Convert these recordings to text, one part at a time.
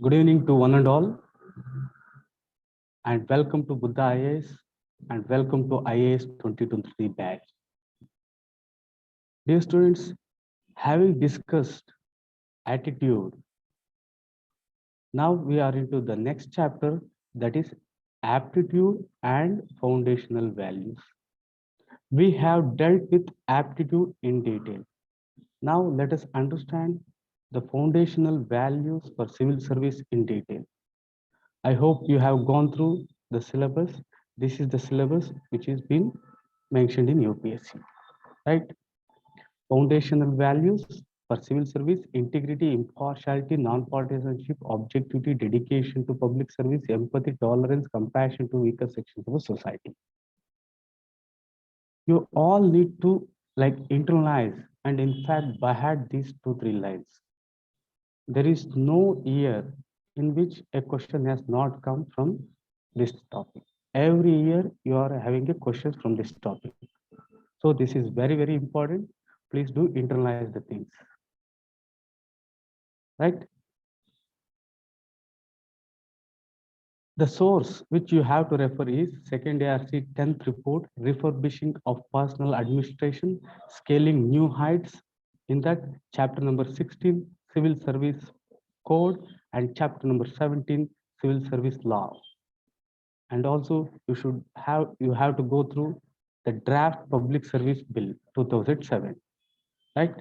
Good evening to one and all, and welcome to Buddha IAS, and welcome to IAS 2023 batch. Dear students, having discussed attitude, now we are into the next chapter, that is aptitude and foundational values. We have dealt with aptitude in detail. Now let us understand the foundational values for civil service in detail. I hope you have gone through the syllabus. This is the syllabus which has been mentioned in UPSC, right? Foundational values for civil service: integrity, impartiality, non-partisanship, objectivity, dedication to public service, empathy, tolerance, compassion to weaker sections of the society. You all need to internalize and in fact by heart these 2-3 lines. There is no year in which a question has not come from this topic. Every year you are having a question from this topic. So this is very, very important. Please do internalize the things, right? The source which you have to refer is second ARC 10th report, refurbishing of personal administration, scaling new heights. In that chapter number 16, civil service code, and chapter number 17, civil service law. And also you have to go through the draft public service bill 2007, right?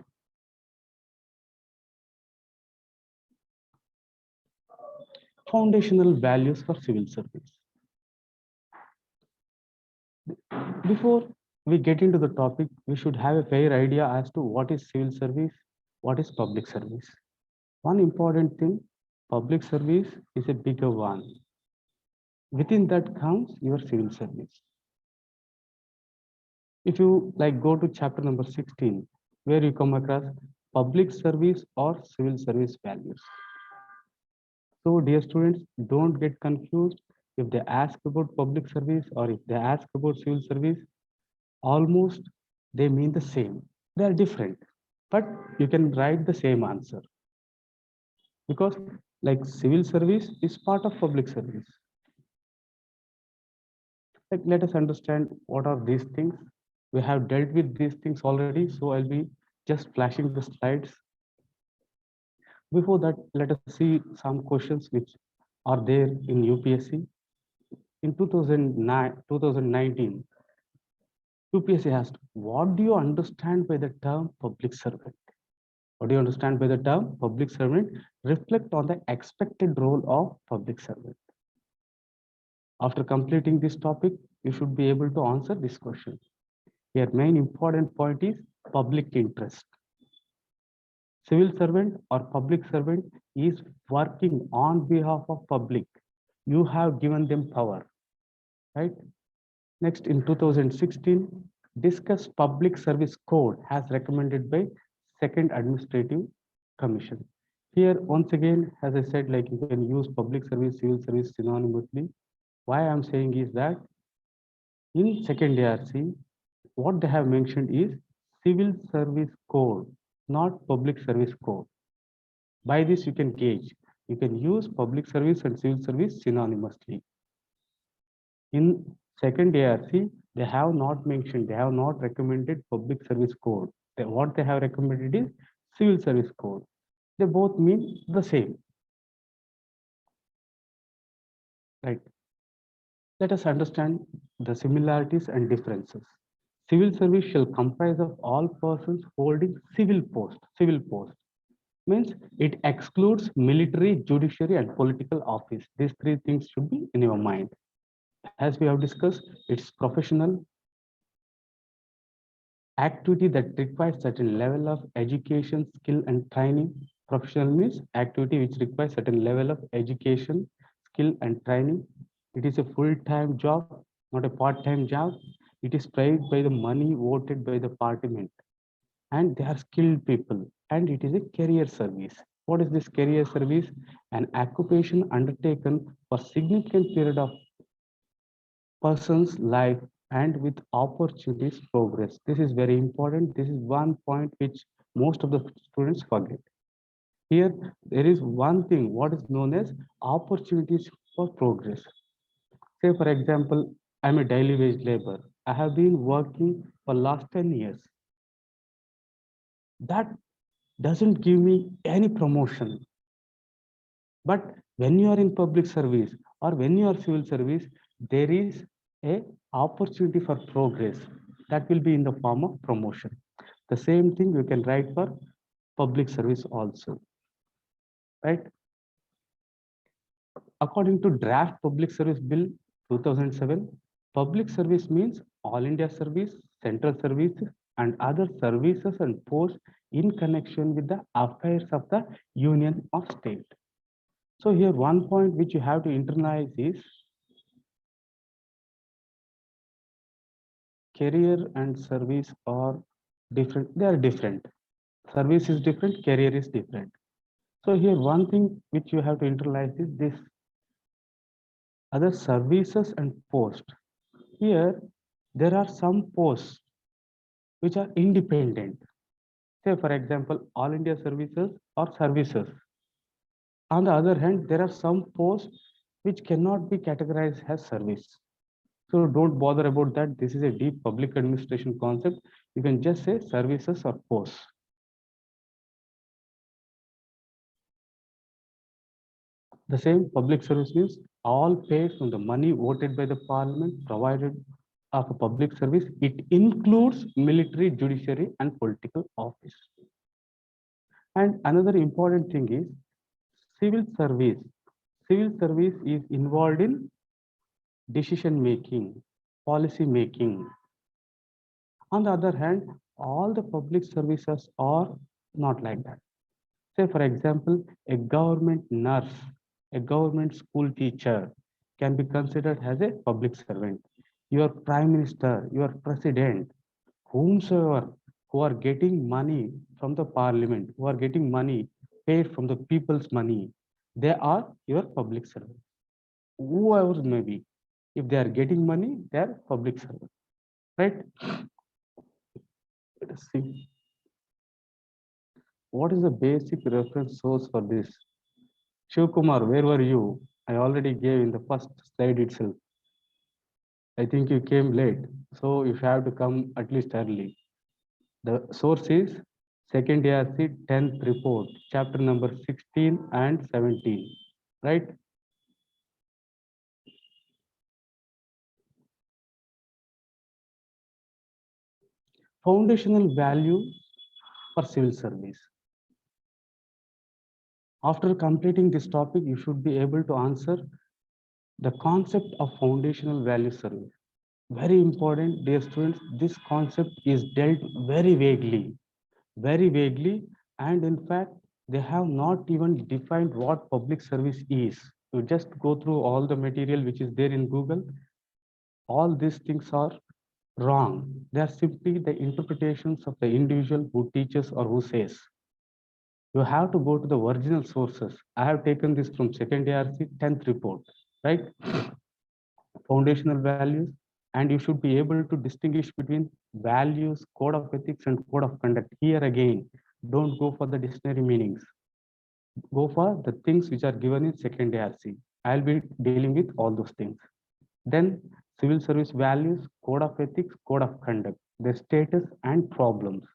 Foundational values for civil service. Before we get into the topic, we should have a fair idea as to what is civil service, what is public service. One important thing, public service is a bigger one. Within that comes your civil service. If you go to chapter number 16, where you come across public service or civil service values. So dear students, don't get confused if they ask about public service or if they ask about civil service. Almost they mean the same. They are different, but you can write the same answer, because civil service is part of public service. Let us understand what are these things. We have dealt with these things already, so I'll be just flashing the slides. Before that, let us see some questions which are there in UPSC. In 2019, UPSC asked, what do you understand by the term public servant? What do you understand by the term public servant? Reflect on the expected role of public servant. After completing this topic, you should be able to answer this question. Here, main important point is public interest. Civil servant or public servant is working on behalf of public. You have given them power, right? Next, in 2016, discuss public service code as recommended by Second Administrative Commission. Here, once again, as I said, you can use public service, civil service synonymously. Why I'm saying is that in second ARC, what they have mentioned is civil service code, not public service code. By this, you can gauge. You can use public service and civil service synonymously. In second ARC, they have not mentioned, they have not recommended public service code. What they have recommended is civil service code. They both mean the same, right? Let us understand the similarities and differences. Civil service shall comprise of all persons holding civil post. Civil post means it excludes military, judiciary, and political office. These 3 things should be in your mind. As we have discussed, it's professional activity that requires certain level of education, skill, and training. Professional means activity which requires certain level of education, skill, and training. It is a full-time job, not a part-time job. It is paid by the money voted by the parliament, and they are skilled people, and it is a career service. What is this career service? An occupation undertaken for significant period of person's life and with opportunities progress. This is very important. This is one point which most of the students forget. Here, there is one thing, what is known as opportunities for progress. Say, for example, I'm a daily wage laborer. I have been working for last 10 years. That doesn't give me any promotion. But when you are in public service or when you are civil service, there is a opportunity for progress that will be in the form of promotion. The same thing you can write for public service also, right? According to draft Public Service Bill 2007, public service means all India service, central services, and other services and posts in connection with the affairs of the union or state. So here one point which you have to internalize is career and service are different. They are different. Service is different, career is different. So here one thing which you have to internalize is this other services and posts. Here there are some posts which are independent. Say for example, all India services or services. On the other hand, there are some posts which cannot be categorized as service. So don't bother about that. This is a deep public administration concept. You can just say services or posts. The same public service means all paid from the money voted by the parliament provided of a public service. It includes military, judiciary, and political office. And another important thing is civil service. Civil service is involved in decision making, policy making. On the other hand, all the public services are not like that. Say, for example, a government nurse, a government school teacher can be considered as a public servant. Your prime minister, your president, whomsoever who are getting money from the parliament, who are getting money paid from the people's money, they are your public servant. Whoever may be, if they are getting money, they are public servant, right? Let us see. What is the basic reference source for this? Shivkumar, where were you? I already gave in the first slide itself. I think you came late, so you have to come at least early. The source is second ARC 10th report, chapter number 16 and 17, right? Foundational value for civil service. After completing this topic, you should be able to answer the concept of foundational value service. Very important, dear students, this concept is dealt very vaguely, and in fact, they have not even defined what public service is. You just go through all the material which is there in Google. All these things are wrong. They are simply the interpretations of the individual who teaches or who says. You have to go to the original sources. I have taken this from second ARC 10th report, right? Foundational values, and you should be able to distinguish between values, code of ethics, and code of conduct. Here again, don't go for the dictionary meanings. Go for the things which are given in second ARC. I'll be dealing with all those things. Then civil service values, code of ethics, code of conduct, their status and problems.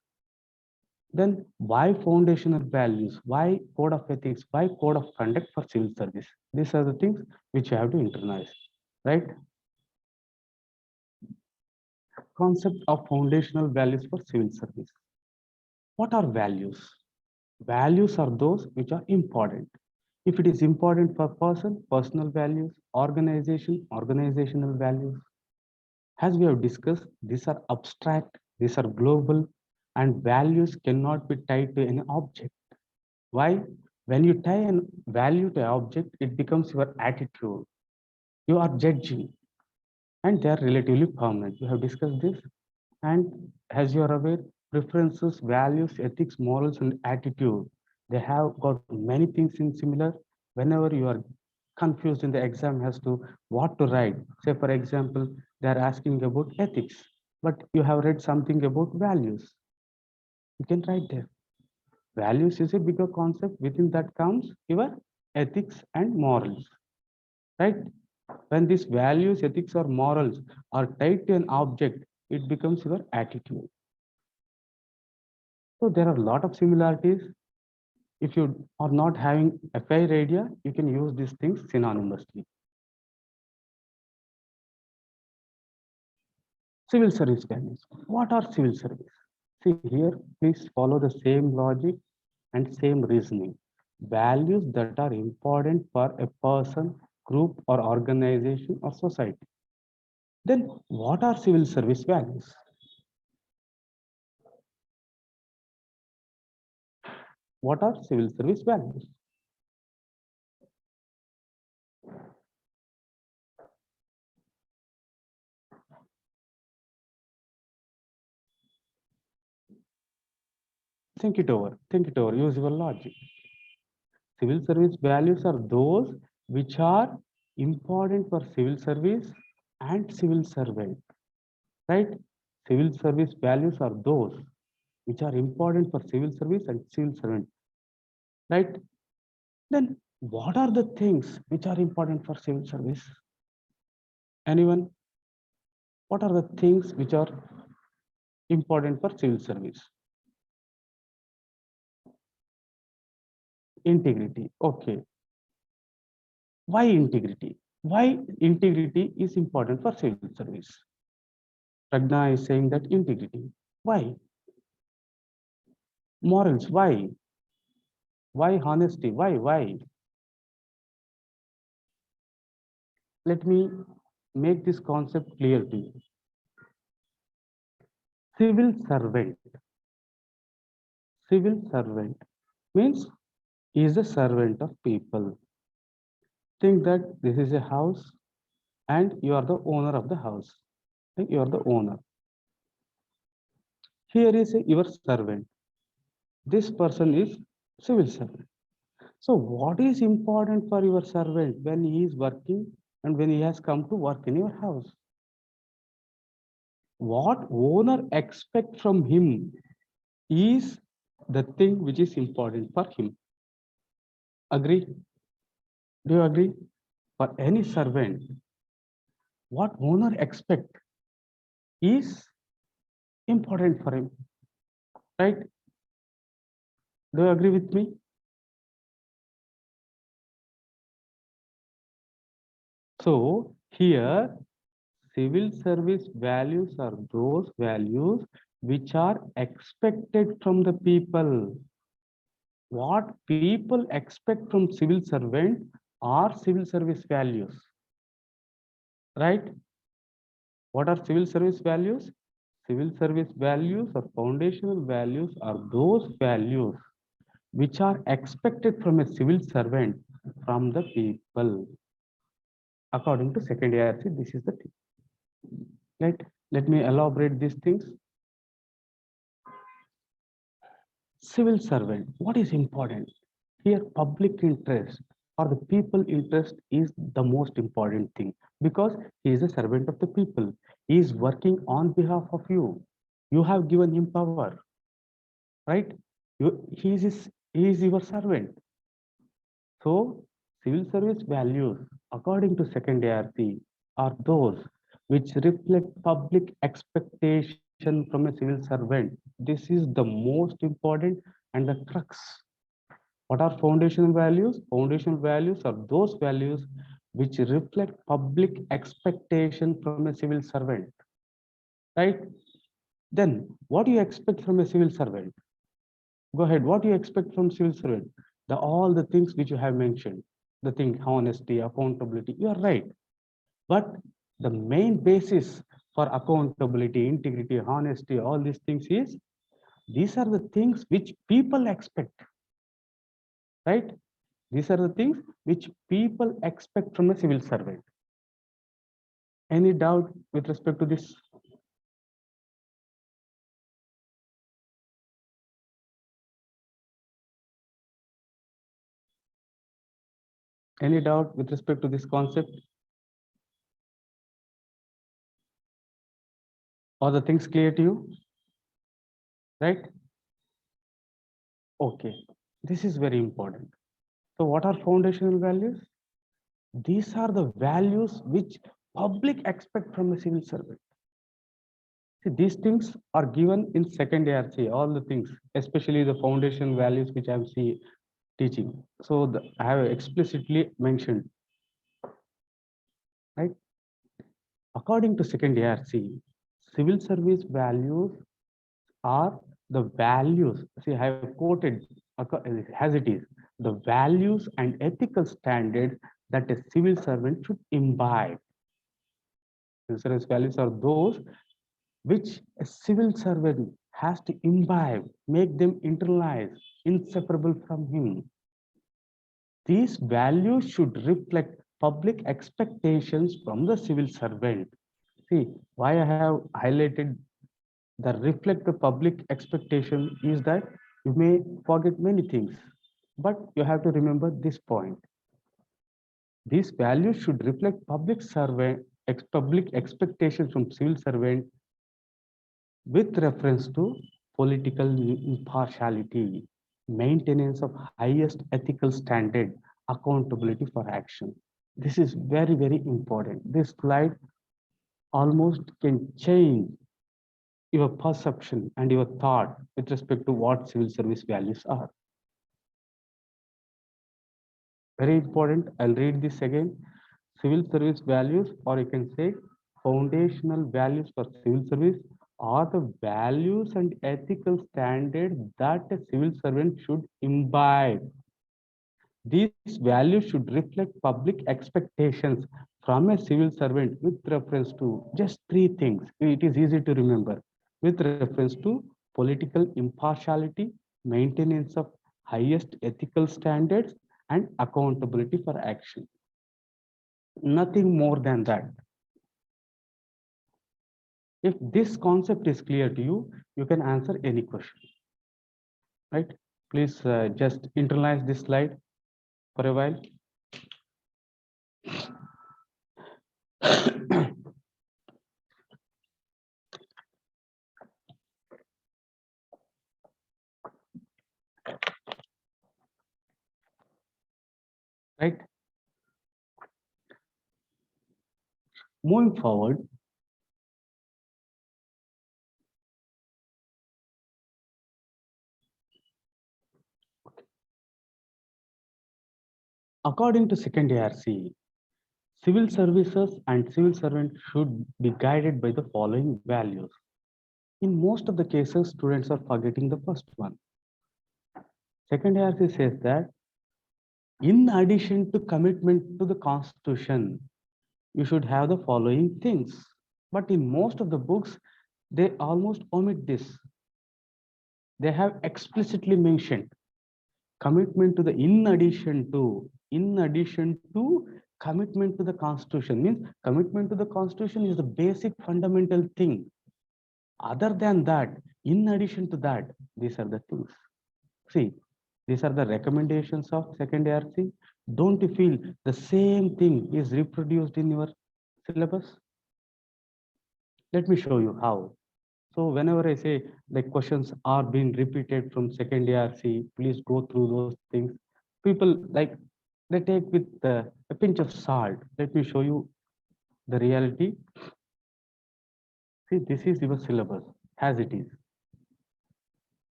Then why foundational values? Why code of ethics? Why code of conduct for civil service? These are the things which you have to internalize, right? Concept of foundational values for civil service. What are values? Values are those which are important. If it is important for person, personal values, organization, organizational values. As we have discussed, these are abstract, these are global, and values cannot be tied to any object. Why? When you tie a value to an object, it becomes your attitude. You are judging, and they are relatively permanent. We have discussed this. And as you are aware, preferences, values, ethics, morals, and attitude, they have got many things in similar. Whenever you are confused in the exam as to what to write, say for example, they are asking about ethics, but you have read something about values. You can write there. Values is a bigger concept. Within that comes your ethics and morals, right? When these values, ethics, or morals are tied to an object, it becomes your attitude. So there are a lot of similarities. If you are not having FI idea, you can use these things synonymously. Civil service values. What are civil service? See here, please follow the same logic and same reasoning. Values that are important for a person, group, or organization or society. Then what are civil service values? What are civil service values? Think it over, use your logic. Civil service values are those which are important for civil service and civil servant, right? Civil service values are those which are important for civil service and civil servant, right? Then what are the things which are important for civil service? Anyone? What are the things which are important for civil service? Integrity. Okay. Why integrity? Why integrity is important for civil service? Pragna is saying that integrity. Why? Morals. Why? Why honesty? Why? Let me make this concept clear to you. Civil servant. Civil servant means he is a servant of people. Think that this is a house and you are the owner of the house. Right? You are the owner. Here is your servant. This person is civil servant. So what is important for your servant when he is working and when he has come to work in your house? What owner expect from him is the thing which is important for him. Agree? Do you agree? For any servant, what owner expect is important for him, right? Do you agree with me? So here, civil service values are those values which are expected from the people. What people expect from civil servant are civil service values, right? What are civil service values? Civil service values or foundational values are those values which are expected from a civil servant from the people. According to second ARC, this is the thing. Right? Let me elaborate these things. Civil servant, what is important? Here, public interest or the people interest is the most important thing because he is a servant of the people. He is working on behalf of you. You have given him power, right? He is your servant. So, civil service values, according to second ARC, are those which reflect public expectation from a civil servant. This is the most important and the crux. What are foundational values? Foundational values are those values which reflect public expectation from a civil servant. Right? Then, what do you expect from a civil servant? Go ahead. What do you expect from civil servant? All the things which you have mentioned. The thing, honesty, accountability. You are right. But the main basis for accountability, integrity, honesty, all these things is these are the things which people expect, right? These are the things which people expect from a civil servant. Any doubt with respect to this? Any doubt with respect to this concept? Are the things clear to you? Right? Okay, this is very important. So what are foundational values? These are the values which public expect from a civil servant. See, these things are given in second ARC, all the things, especially the foundation values which I'm teaching. So I have explicitly mentioned, right? According to second ARC, civil service values are the values. See, I have quoted as it is, the values and ethical standards that a civil servant should imbibe. Civil service values are those which a civil servant has to imbibe, make them internalize, inseparable from him. These values should reflect public expectations from the civil servant. See, why I have highlighted the reflect the public expectation is that you may forget many things, but you have to remember this point. These values should reflect public expectations from civil servant with reference to political impartiality, maintenance of highest ethical standard, accountability for action. This is very, very important. This slide almost can change your perception and your thought with respect to what civil service values are. Very important. I'll read this again. Civil service values, or you can say foundational values for civil service, are the values and ethical standards that a civil servant should imbibe. These values should reflect public expectations from a civil servant with reference to just three things. It is easy to remember. With reference to political impartiality, maintenance of highest ethical standards, and accountability for action. Nothing more than that. If this concept is clear to you, you can answer any question, right? Please just internalize this slide for a while. Right? Moving forward, according to second ARC, civil services and civil servants should be guided by the following values. In most of the cases, students are forgetting the first one. Second ARC says that in addition to commitment to the Constitution, you should have the following things. But in most of the books, they almost omit this. They have explicitly mentioned commitment to the in addition to commitment to the Constitution. Means commitment to the Constitution is the basic fundamental thing. Other than that, in addition to that, these are the things. See, these are the recommendations of second ARC. Don't you feel the same thing is reproduced in your syllabus? Let me show you how. So whenever I say the questions are being repeated from second ARC, please go through those things. People like they take with a pinch of salt. Let me show you the reality. See, this is your syllabus as it is.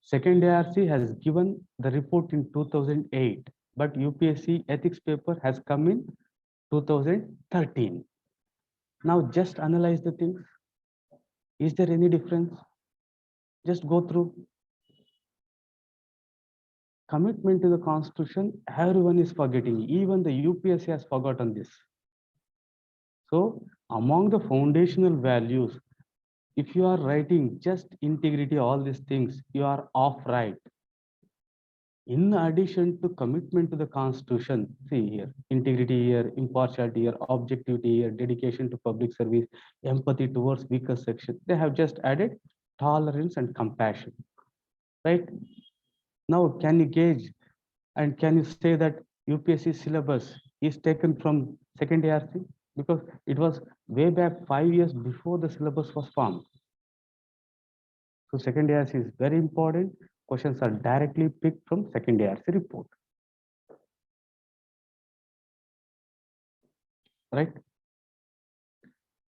Second ARC has given the report in 2008, but UPSC ethics paper has come in 2013. Now just analyze the things. Is there any difference? Just go through. Commitment to the Constitution, everyone is forgetting. Even the UPSC has forgotten this. So among the foundational values, if you are writing just integrity, all these things, you are off right. In addition to commitment to the Constitution, see here, integrity here, impartiality here, objectivity here, dedication to public service, empathy towards weaker section, they have just added tolerance and compassion, right? Now, can you gauge and can you say that UPSC syllabus is taken from second ARC? Because it was way back 5 years before the syllabus was formed. So second ARC is very important. Questions are directly picked from second ARC report. Right?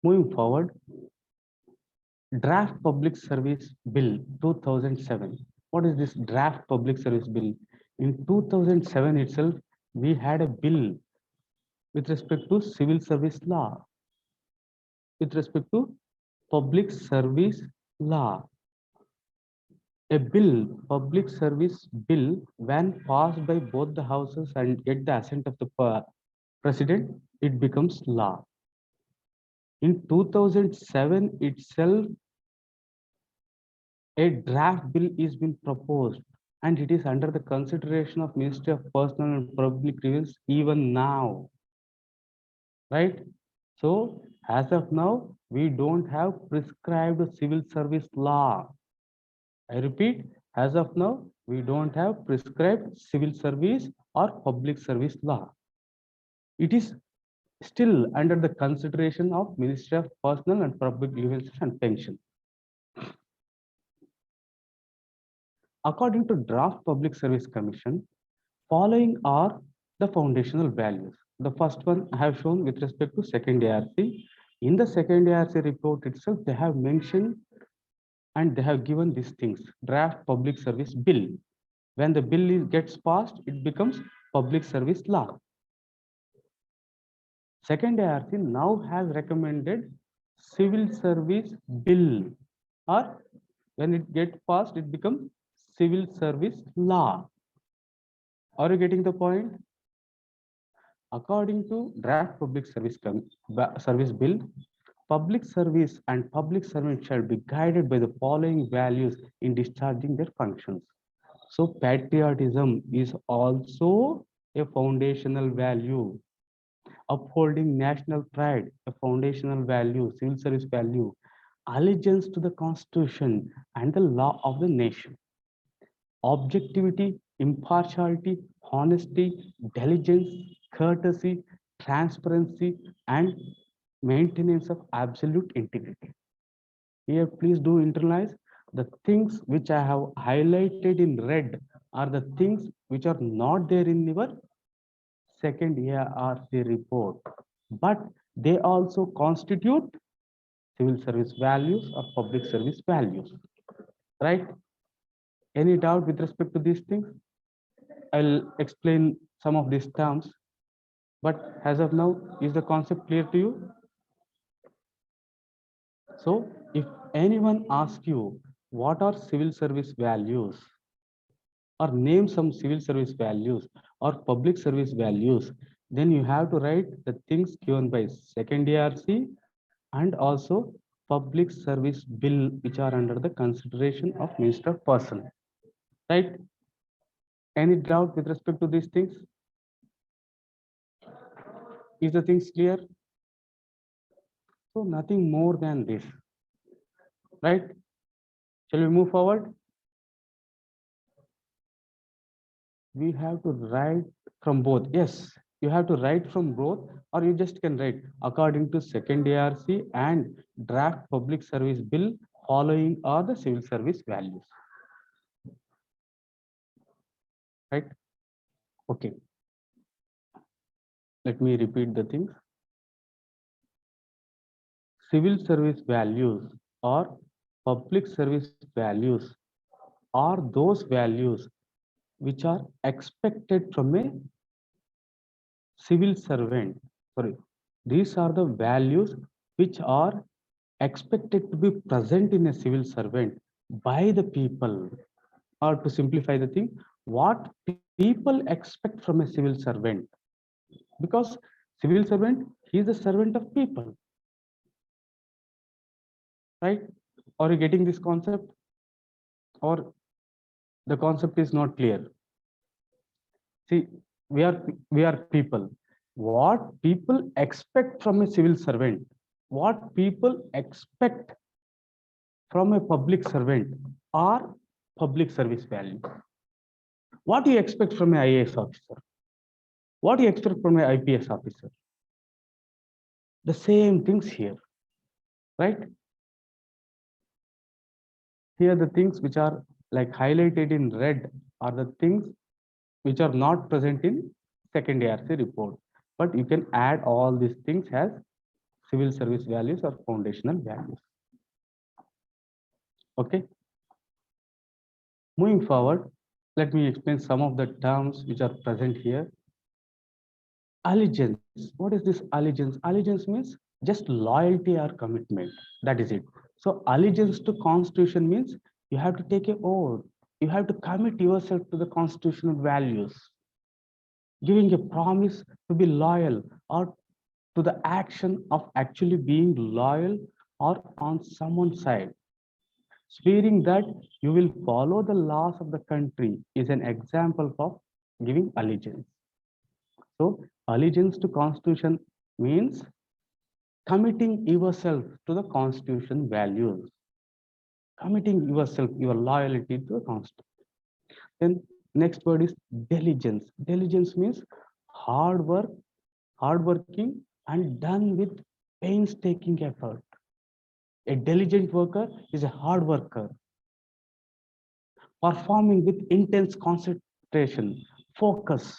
Moving forward, Draft Public Service Bill 2007. What is this Draft Public Service Bill? In 2007 itself, we had a bill with respect to civil service law, with respect to public service law. A bill, public service bill, when passed by both the houses and get the assent of the president, it becomes law. In 2007 itself, a draft bill is being proposed and it is under the consideration of Ministry of Personal and Public Grievances even now. Right? So as of now, we don't have prescribed civil service law. I repeat, as of now, we don't have prescribed civil service or public service law. It is still under the consideration of Ministry of Personal and Public Grievances and Pension. According to Draft Public Service Commission, following are the foundational values. The first one I have shown with respect to second ARC. In the second ARC report itself, they have mentioned and they have given these things. Draft Public Service Bill. When the bill gets passed, it becomes public service law. Second ARC now has recommended civil service bill, or when it gets passed, it becomes civil service law. Are you getting the point? According to Draft Public Service Bill, public service and public servants shall be guided by the following values in discharging their functions. So patriotism is also a foundational value. Upholding national pride, a foundational value, civil service value. Allegiance to the Constitution and the law of the nation. Objectivity, impartiality, honesty, diligence, courtesy, transparency, and maintenance of absolute integrity. Here, please do internalize the things which I have highlighted in red are the things which are not there in your second ARC report, but they also constitute civil service values or public service values, right? Any doubt with respect to these things? I'll explain some of these terms, but as of now, is the concept clear to you? So if anyone asks you, what are civil service values, or name some civil service values or public service values, then you have to write the things given by second ARC and also public service bill, which are under the consideration of Minister of Person, right? Any doubt with respect to these things? Is the things clear? So nothing more than this, right? Shall we move forward? We have to write from both. Yes, you have to write from both, or you just can write according to second ARC and draft public service bill, following are the civil service values, right? Okay, let me repeat the things. Civil service values or public service values are those values which are expected from a civil servant. Sorry, these are the values which are expected to be present in a civil servant by the people. Or to simplify the thing, what people expect from a civil servant, because civil servant, he is a servant of people, right? Are you getting this concept, or the concept is not clear? See, we are people. What people expect from a civil servant, what people expect from a public servant are public service value. What do you expect from an IAS officer? What do you expect from an IPS officer? The same things here, right? Here are the things which are like highlighted in red are the things which are not present in second ARC report. But you can add all these things as civil service values or foundational values. Okay. Moving forward, let me explain some of the terms which are present here. Allegiance. What is this allegiance? Allegiance means just loyalty or commitment. That is it. So allegiance to constitution means you have to take a oath. You have to commit yourself to the constitutional values, giving a promise to be loyal or to the action of actually being loyal or on someone's side. Swearing that you will follow the laws of the country is an example of giving allegiance. So allegiance to constitution means committing yourself to the constitution values, committing yourself, your loyalty to the constitution. Then next word is diligence. Diligence means hard work, hardworking and done with painstaking effort. A diligent worker is a hard worker, performing with intense concentration, focus.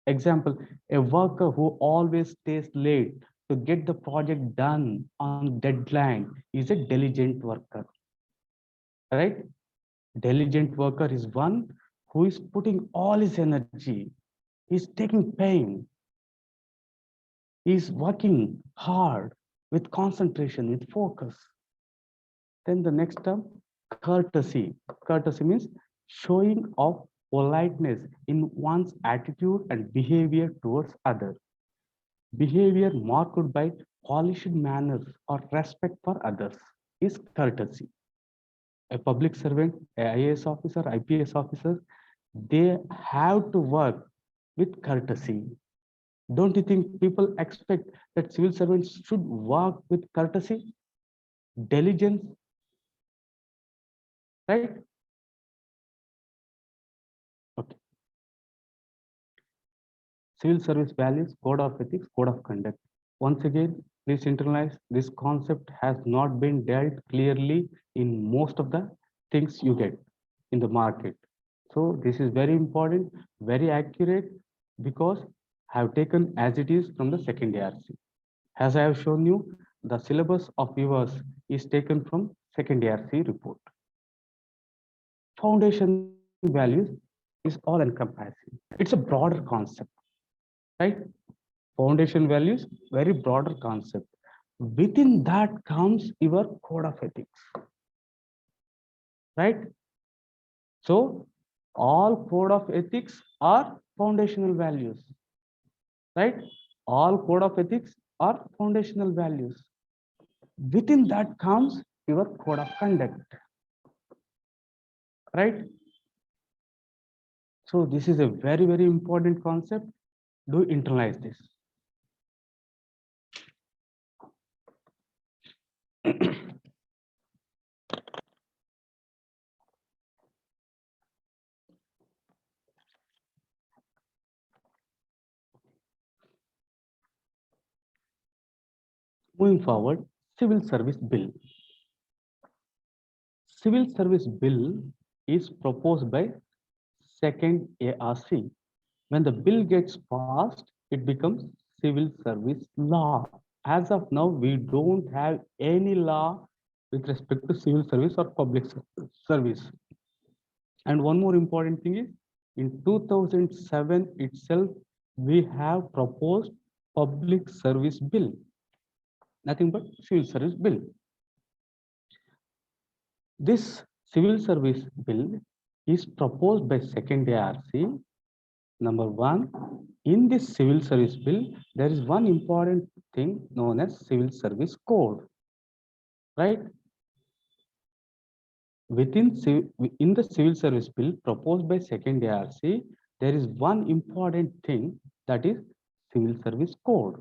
Example, a worker who always stays late to get the project done on deadline is a diligent worker, right? Diligent worker is one who is putting all his energy, he's taking pain, he's working hard with concentration, with focus. Then the next term, courtesy. Courtesy means showing of politeness in one's attitude and behavior towards others. Behavior marked by polished manners or respect for others is courtesy. A public servant, a IAS officer, IPS officer, they have to work with courtesy. Don't you think people expect that civil servants should work with courtesy, diligence, right? Okay. Civil service values, code of ethics, code of conduct. Once again, please internalize this concept has not been dealt clearly in most of the things you get in the market. So this is very important, very accurate because I have taken as it is from the second ARC. As I have shown you, the syllabus of yours is taken from second ARC report. Foundation values is all encompassing. It's a broader concept, right? Foundation values, very broader concept. Within that comes your code of ethics, right? So all code of ethics are foundational values, right? All code of ethics are foundational values. Within that comes your code of conduct, right? So this is a very, very important concept. Do internalize this. Moving forward, Civil Service Bill. Civil Service Bill is proposed by second ARC. When the bill gets passed, it becomes Civil Service Law. As of now, we don't have any law with respect to civil service or public service. And one more important thing is, in 2007 itself, we have proposed Public Service Bill. Nothing but Civil Service Bill. This Civil Service Bill is proposed by second ARC. Number one, in this Civil Service Bill, there is one important thing known as Civil Service Code, right? In the Civil Service Bill proposed by second ARC, there is one important thing, that is Civil Service Code.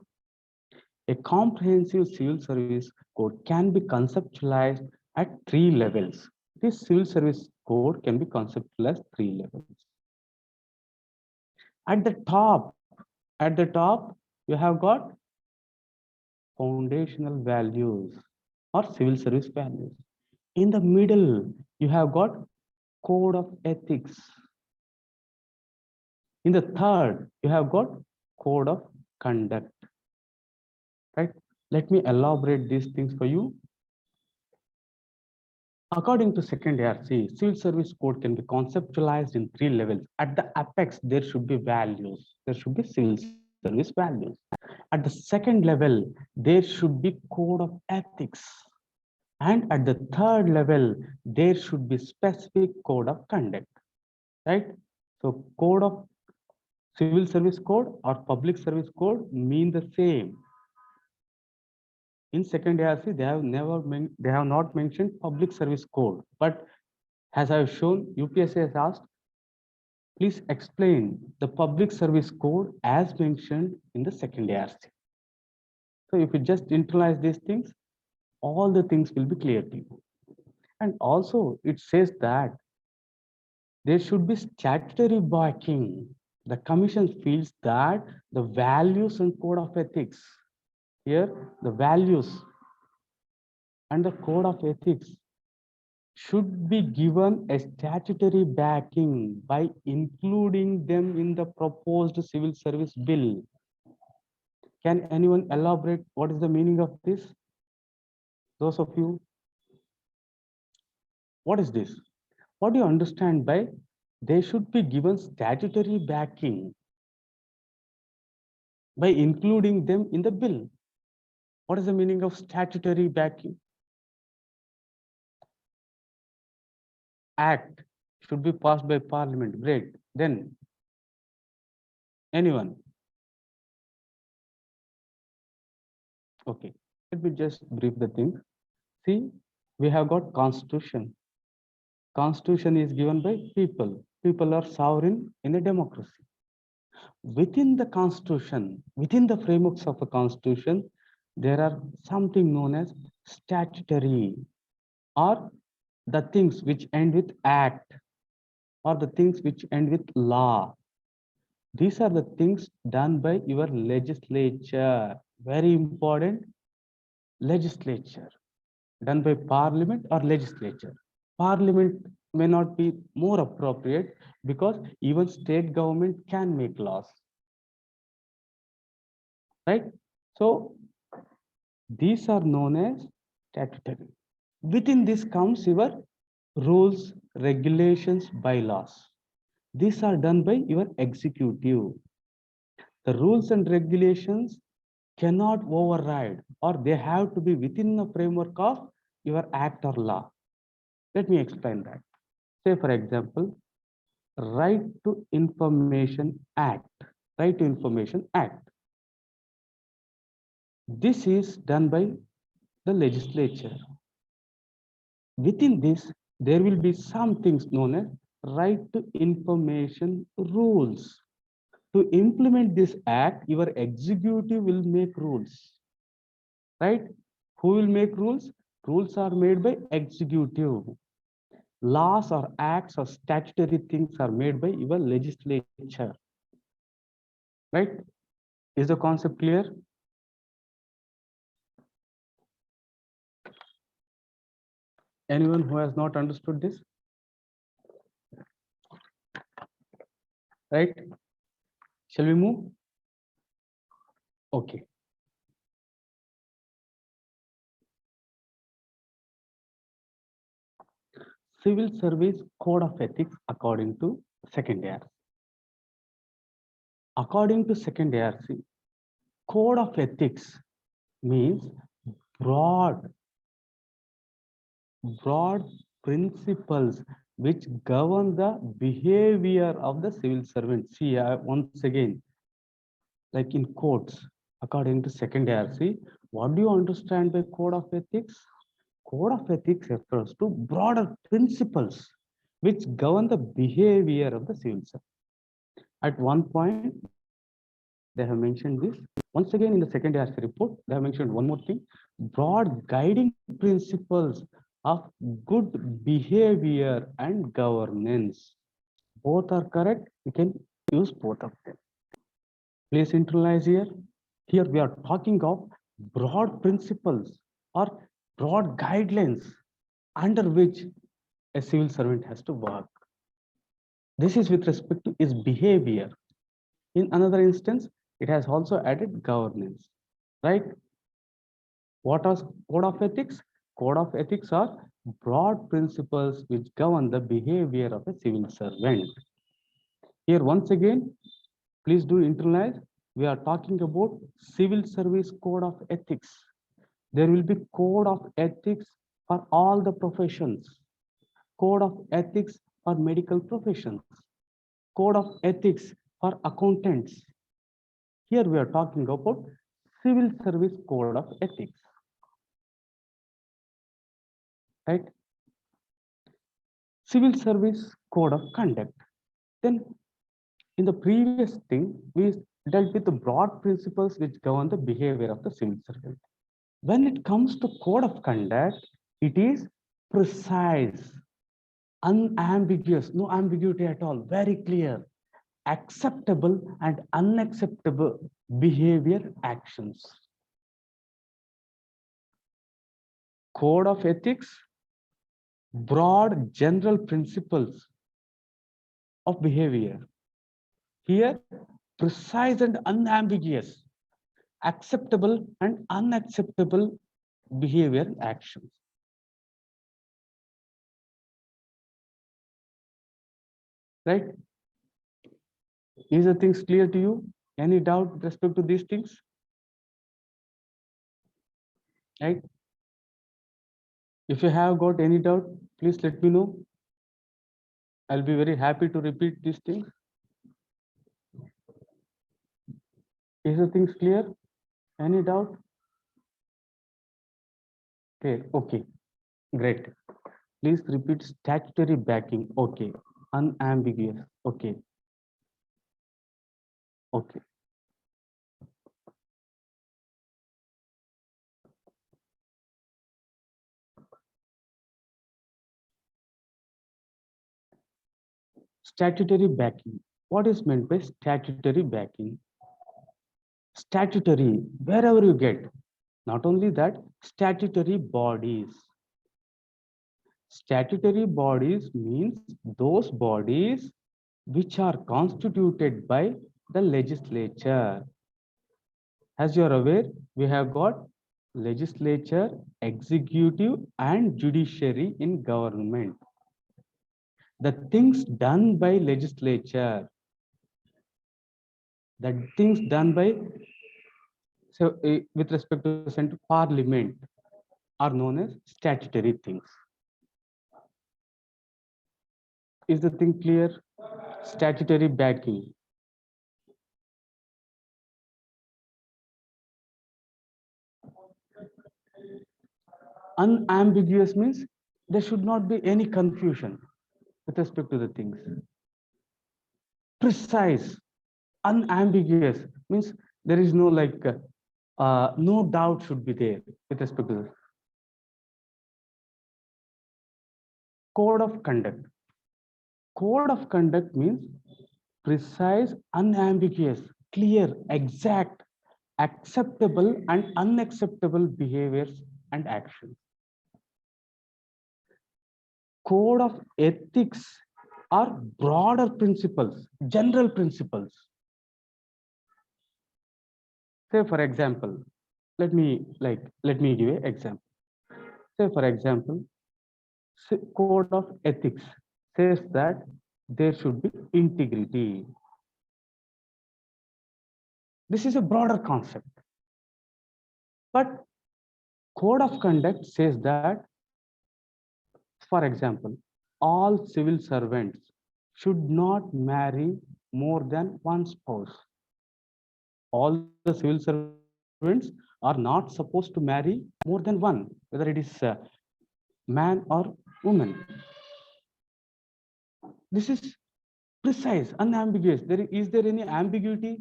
A comprehensive civil service code can be conceptualized at 3 levels. This civil service code can be conceptualized 3 levels. At the top, you have got foundational values or civil service values. In the middle, you have got code of ethics. In the third, you have got code of conduct, right? Let me elaborate these things for you. According to second ARC, civil service code can be conceptualized in 3 levels. At the apex, there should be values. There should be civil service values. At the second level, there should be code of ethics. And at the third level, there should be specific code of conduct, right? So code of civil service code or public service code mean the same. In second ARC, they have not mentioned public service code, but as I have shown, UPSC has asked, please explain the public service code as mentioned in the second ARC. So if you just internalize these things, all the things will be clear to you. And also it says that there should be statutory backing. The commission feels that the values and code of ethics, here the values and the code of ethics should be given a statutory backing by including them in the proposed civil service bill. Can anyone elaborate what is the meaning of this? Those of you, what is this? What do you understand by they should be given statutory backing by including them in the bill? What is the meaning of statutory backing? Act should be passed by parliament. Great. Then anyone? Okay, let me just brief the thing. See, we have got constitution. Constitution is given by people. People are sovereign in a democracy. Within the constitution, within the frameworks of a constitution, there are something known as statutory, or the things which end with act, or the things which end with law. These are the things done by your legislature. Very important. Legislature done by parliament or legislature. Parliament may not be more appropriate because even state government can make laws, right? So these are known as statutory. Within this comes your rules, regulations, bylaws. These are done by your executive. The rules and regulations cannot override, or they have to be within the framework of your act or law. Let me explain that. Say, for example, Right to Information Act. Right to Information Act. This is done by the legislature. Within this, there will be some things known as Right to Information Rules. To implement this act, your executive will make rules, right? Who will make rules? Rules are made by executive. Laws or acts or statutory things are made by your legislature, right? Is the concept clear? Anyone who has not understood this? Right? Shall we move? Okay. Civil Service Code of Ethics according to second ARC. According to second ARC, Code of Ethics means broad principles which govern the behavior of the civil servant. See, once again, like in courts, according to second ARC, what do you understand by Code of Ethics? Code of Ethics refers to broader principles which govern the behavior of the civil servant. At one point, they have mentioned this. Once again, in the second ARC report, they have mentioned one more thing: broad guiding principles of good behavior and governance. Both are correct. We can use both of them. Please internalize here. Here we are talking of broad principles or broad guidelines under which a civil servant has to work. This is with respect to his behavior. In another instance, it has also added governance, right? What are code of ethics? Code of ethics are broad principles which govern the behavior of a civil servant. Here, once again, please do internalize. We are talking about civil service code of ethics. There will be code of ethics for all the professions. Code of ethics for medical professions. Code of ethics for accountants. Here we are talking about civil service code of ethics, right? Civil service code of conduct. Then in the previous thing, we dealt with the broad principles which govern the behavior of the civil servant. When it comes to code of conduct, it is precise, unambiguous, no ambiguity at all, very clear, acceptable and unacceptable behavior actions. Code of ethics, broad general principles of behavior. Here, precise and unambiguous, acceptable and unacceptable behavior actions. Right? Is the things clear to you? Any doubt with respect to these things? Right? If you have got any doubt, please let me know. I'll be very happy to repeat these things. Is the things clear? Any doubt? Okay, great. Please repeat statutory backing. Okay. Unambiguous. Okay. Okay. Statutory backing. What is meant by statutory backing? Statutory, wherever you get. Not only that, statutory bodies. Statutory bodies means those bodies which are constituted by the legislature. As you are aware, we have got legislature, executive, and judiciary in government. The things done by legislature, the things done by, so with respect to central parliament, are known as statutory things. Is the thing clear? Statutory backing. Unambiguous means there should not be any confusion with respect to the things. Precise, unambiguous means there is no no doubt should be there with respect to this. Code of conduct. Code of conduct means precise, unambiguous, clear, exact, acceptable and unacceptable behaviors and actions. Code of ethics are broader principles, general principles. Say for example, let me give an example. Say for example, code of ethics says that there should be integrity. This is a broader concept. But code of conduct says that, for example, all civil servants should not marry more than one spouse. All the civil servants are not supposed to marry more than one, whether it is man or woman. This is precise, unambiguous. Is there any ambiguity?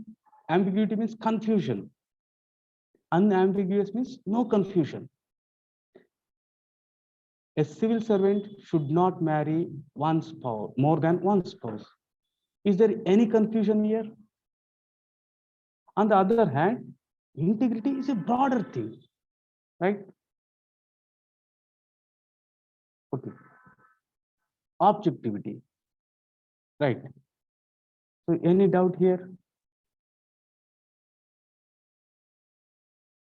Ambiguity means confusion. Unambiguous means no confusion. A civil servant should not marry one spouse, more than one spouse. Is there any confusion here? On the other hand, integrity is a broader thing, right? Okay. Objectivity. right? So any doubt here?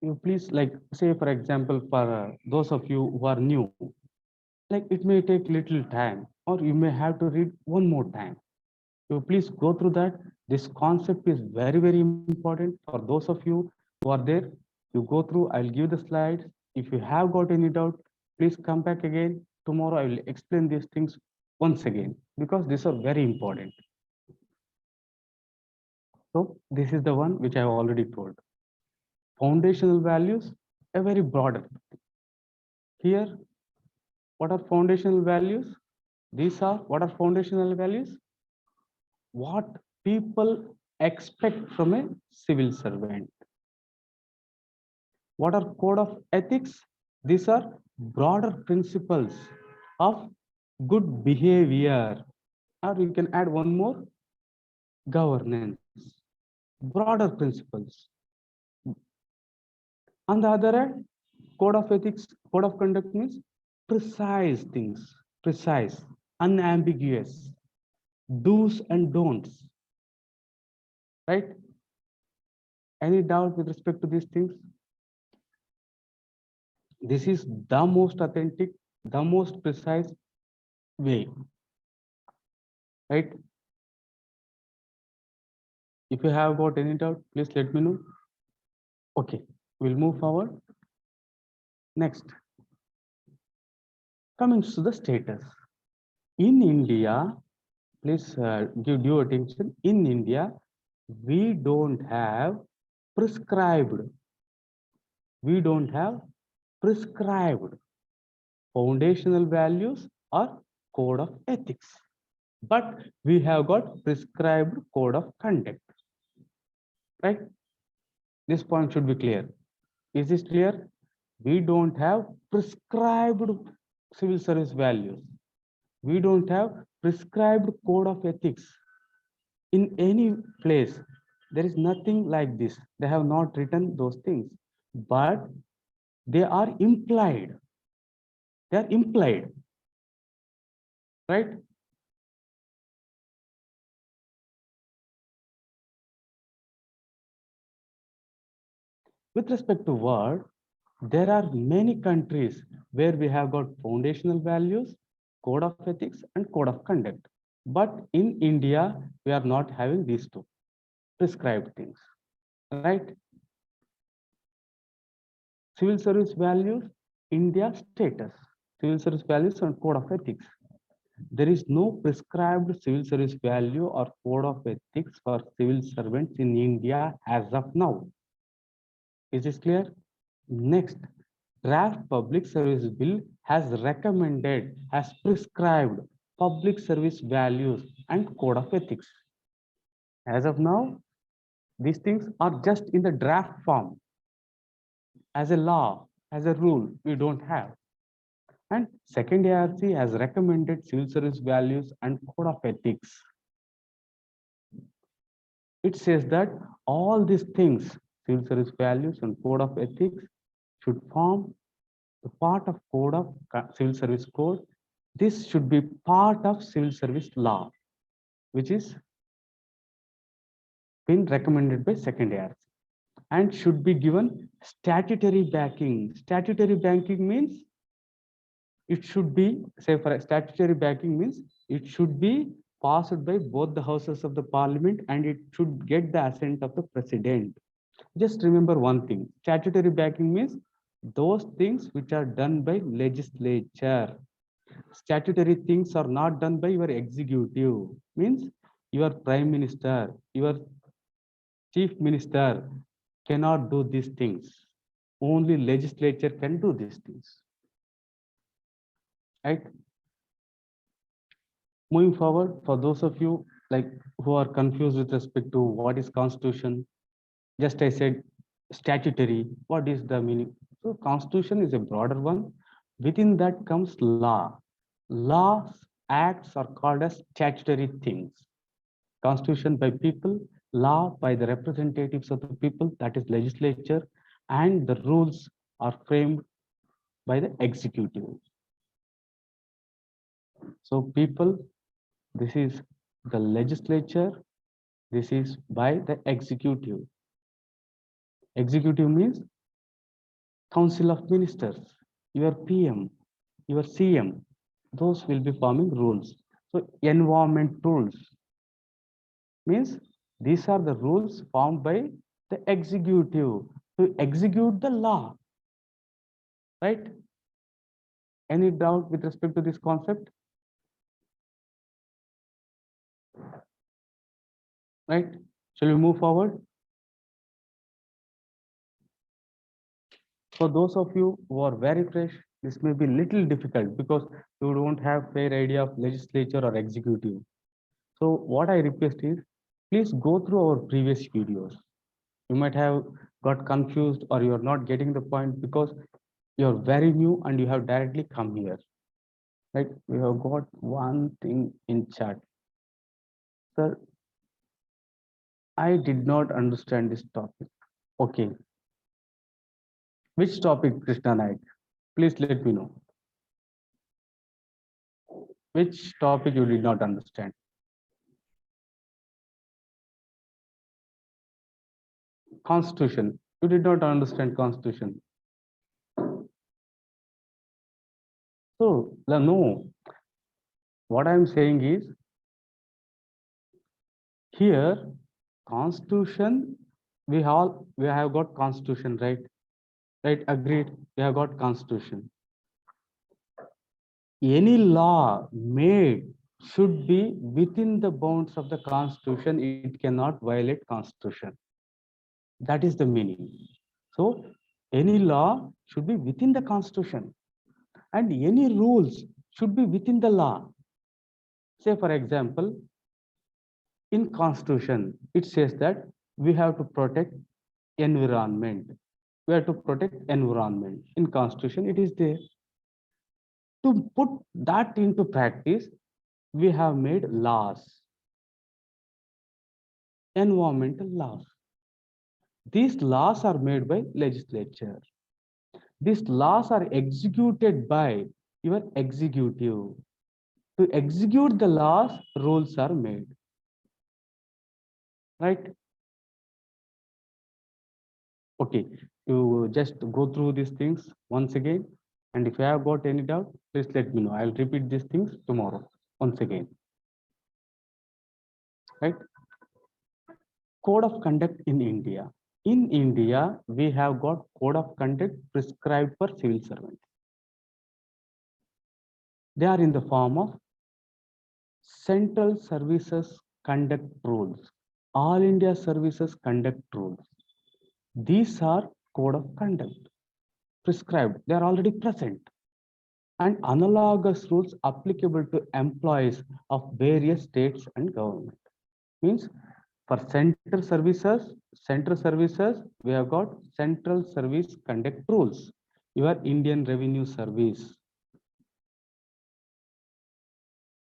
You please, like, say for example, for those of you who are new, like it may take little time, or you may have to read one more time. You please go through that. This concept is very, very important for those of you who are there. You go through, I'll give the slides. If you have got any doubt, please come back again. Tomorrow I will explain these things once again, because these are very important. So this is the one which I have already told. Foundational values, a very broader. Here, what are foundational values? These are what are foundational values? What people expect from a civil servant. What are code of ethics? These are broader principles of good behavior. Or you can add one more, governance. Broader principles. On the other hand, code of ethics, code of conduct means precise things, precise, unambiguous, do's and don'ts. Right? Any doubt with respect to these things? This is the most authentic, the most precise way. Right? If you have got any doubt, please let me know. Okay, we'll move forward. Next, coming to the status. In India, please give due attention. In India, we don't have prescribed. We don't have prescribed foundational values or code of ethics, but we have got prescribed code of conduct. Right? This point should be clear. Is this clear? We don't have prescribed civil service values. We don't have prescribed code of ethics. In any place, there is nothing like this. They have not written those things, but they are implied. They are implied, right? With respect to word, there are many countries where we have got foundational values, code of ethics, and code of conduct. But in India, we are not having these two prescribed things, right? Civil service values, India status, civil service values and code of ethics. There is no prescribed civil service value or code of ethics for civil servants in India as of now. Is this clear? Next, draft public service bill has recommended, has prescribed public service values and code of ethics. As of now, these things are just in the draft form. As a law, as a rule, we don't have. And second ARC has recommended civil service values and code of ethics. It says that all these things, civil service values and code of ethics, should form the part of code of civil service code. This should be part of civil service law, which is been recommended by second ARC, and should be given statutory backing. Statutory backing means it should be, say for a statutory backing means it should be passed by both the houses of the parliament, and it should get the assent of the president. Just remember one thing, statutory backing means those things which are done by legislature. Statutory things are not done by your executive, means your prime minister, your chief minister cannot do these things. Only legislature can do these things. Right? Moving forward, for those of you like who are confused with respect to what is constitution, just I said statutory, what is the meaning? So constitution is a broader one. Within that comes law. Laws, acts are called as statutory things. Constitution by people, law by the representatives of the people, that is legislature, and the rules are framed by the executive. So people, this is the legislature, this is by the executive. Executive means Council of Ministers, your PM, your CM, those will be forming rules. So environment rules means these are the rules formed by the executive to execute the law, right? Any doubt with respect to this concept? Right? Shall we move forward? For those of you who are very fresh, this may be little difficult because you don't have fair idea of legislature or executive. So what I request is, please go through our previous videos. You might have got confused or you are not getting the point because you are very new and you have directly come here. Right? We have got one thing in chat. Sir, I did not understand this topic. Okay. Which topic, Krishna Naik? Please let me know. Which topic you did not understand? Constitution. You did not understand Constitution. So, no. What I am saying is, here, Constitution, we have got Constitution, right? Right, agreed. We have got Constitution. Any law made should be within the bounds of the Constitution. It cannot violate Constitution. That is the meaning. So any law should be within the Constitution and any rules should be within the law. Say, for example, in Constitution, it says that we have to protect environment. We have to protect environment. In Constitution, it is there. To put that into practice, we have made laws, environmental laws. These laws are made by legislature. These laws are executed by your executive. To execute the laws, rules are made. Right? Okay, you just go through these things once again. And if you have got any doubt, please let me know. I'll repeat these things tomorrow once again. Right? Code of conduct in India. In India, we have got code of conduct prescribed for civil servants. They are in the form of Central Services Conduct Rules, All India Services Conduct Rules. These are code of conduct prescribed. They are already present. And analogous rules applicable to employees of various states and government. Means for central services, we have got Central Service Conduct Rules. Your Indian Revenue Service,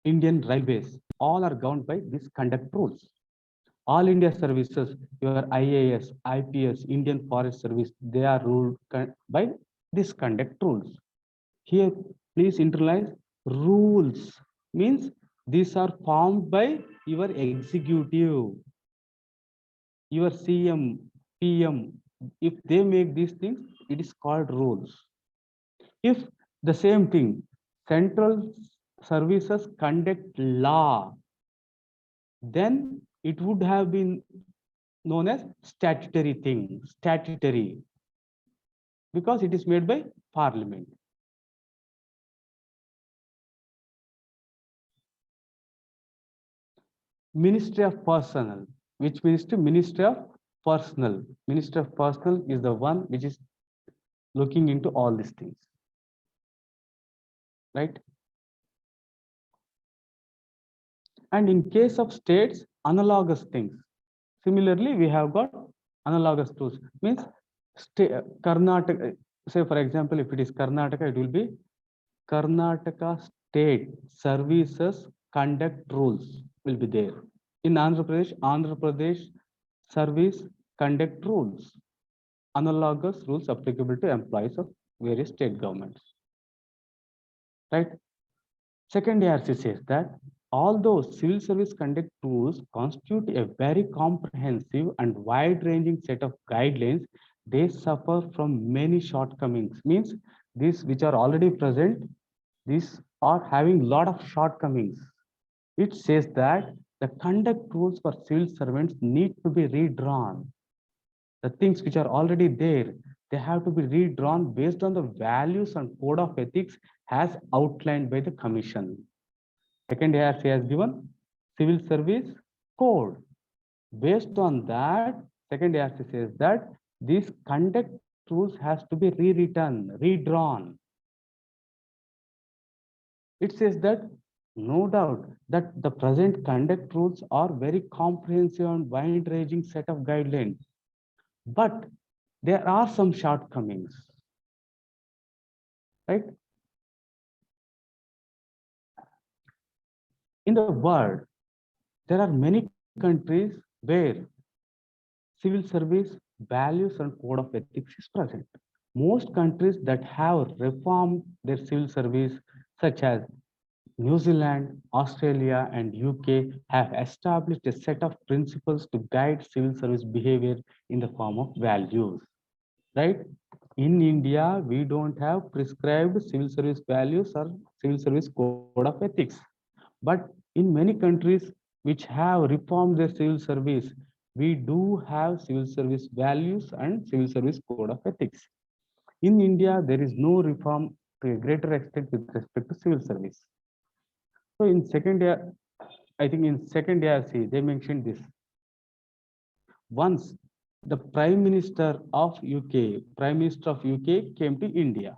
Indian Railways, all are governed by these conduct rules. All India services, your IAS, IPS, Indian Forest Service, they are ruled by these conduct rules. Here, please internalize rules. Means these are formed by your executive, your CM, PM. If they make these things, it is called rules. If the same thing, Central Services Conduct Law, then it would have been known as statutory thing, statutory, because it is made by Parliament. Ministry of Personnel. Which ministry? Ministry of Personnel. Ministry of Personnel is the one which is looking into all these things. Right? And in case of states, analogous things. Similarly, we have got analogous tools. Means Karnataka, say for example, if it is Karnataka, it will be Karnataka State Services Conduct Rules will be there. In Andhra Pradesh Service Conduct Rules. Analogous rules applicable to employees of various state governments. Right? Second ARC says that Although civil service conduct rules constitute a very comprehensive and wide-ranging set of guidelines, they suffer from many shortcomings. Means these which are already present, these are having a lot of shortcomings. It says that the conduct rules for civil servants need to be redrawn. The things which are already there, they have to be redrawn based on the values and code of ethics as outlined by the commission. Second ARC has given civil service code. Based on that, second ARC says that these conduct rules has to be rewritten, redrawn. It says that no doubt that the present conduct rules are very comprehensive and wide-ranging set of guidelines, but there are some shortcomings, right? In the world, there are many countries where civil service values and code of ethics is present. Most countries that have reformed their civil service, such as New Zealand, Australia, and UK, have established a set of principles to guide civil service behavior in the form of values, right? In India, we don't have prescribed civil service values or civil service code of ethics. But in many countries which have reformed their civil service, we do have civil service values and civil service code of ethics. In India, there is no reform to a greater extent with respect to civil service. So in second year, I think in second year, see, they mentioned this. Once the Prime Minister of UK came to India.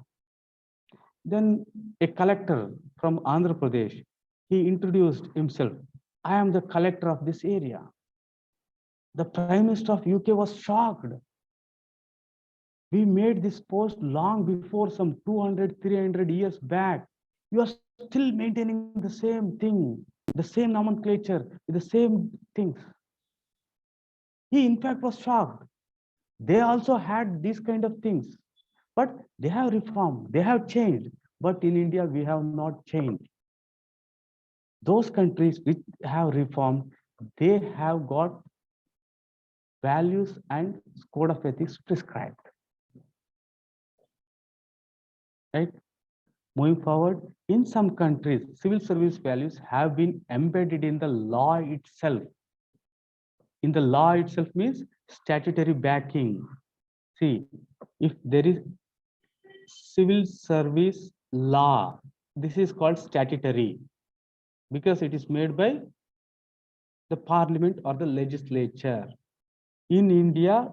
Then a collector from Andhra Pradesh, he introduced himself. I am the collector of this area. The Prime Minister of UK was shocked. We made this post long before, some 200, 300 years back. You are still maintaining the same thing, the same nomenclature, the same things. He in fact was shocked. They also had these kind of things, but they have reformed, they have changed. But in India, we have not changed. Those countries which have reformed, they have got values and code of ethics prescribed. Right? Moving forward, in some countries, civil service values have been embedded in the law itself. In the law itself means statutory backing. See, if there is civil service law, this is called statutory because it is made by the parliament or the legislature. In India,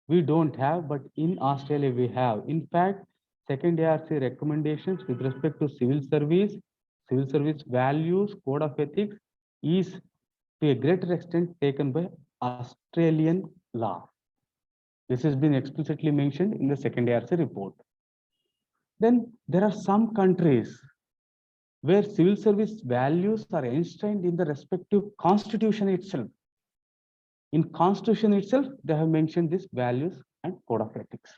we don't have, but in Australia we have. In fact, second ARC recommendations with respect to civil service values, code of ethics is to a greater extent taken by Australian law. This has been explicitly mentioned in the second ARC report. Then there are some countries where civil service values are enshrined in the respective constitution itself. In constitution itself, they have mentioned these values and code of ethics.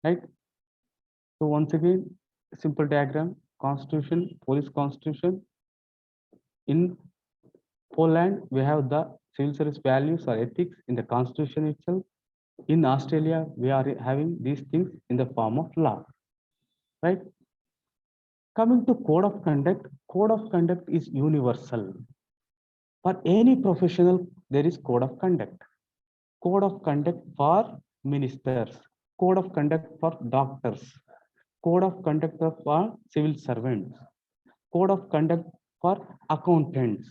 Right? So once again, simple diagram, constitution, Polish constitution. In Poland, we have the civil service values or ethics in the constitution itself. In Australia, we are having these things in the form of law. Right? Coming to code of conduct is universal. For any professional, there is code of conduct. Code of conduct for ministers, code of conduct for doctors, code of conduct for civil servants, code of conduct for accountants.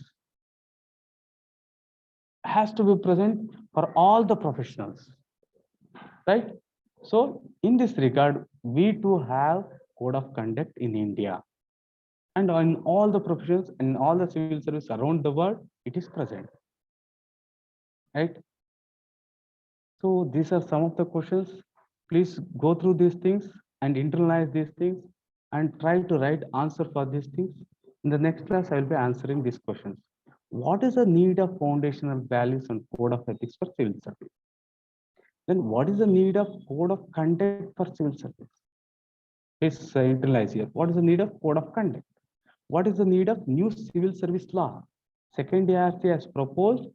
Has to be present for all the professionals, right? So in this regard, we too have code of conduct in India. And in all the professions and all the civil service around the world, it is present, right? So these are some of the questions. Please go through these things and internalize these things and try to write answer for these things. In the next class, I will be answering these questions. What is the need of foundational values and code of ethics for civil service? Then what is the need of code of conduct for civil service? Please internalize here. What is the need of code of conduct? What is the need of new civil service law? Second ARC has proposed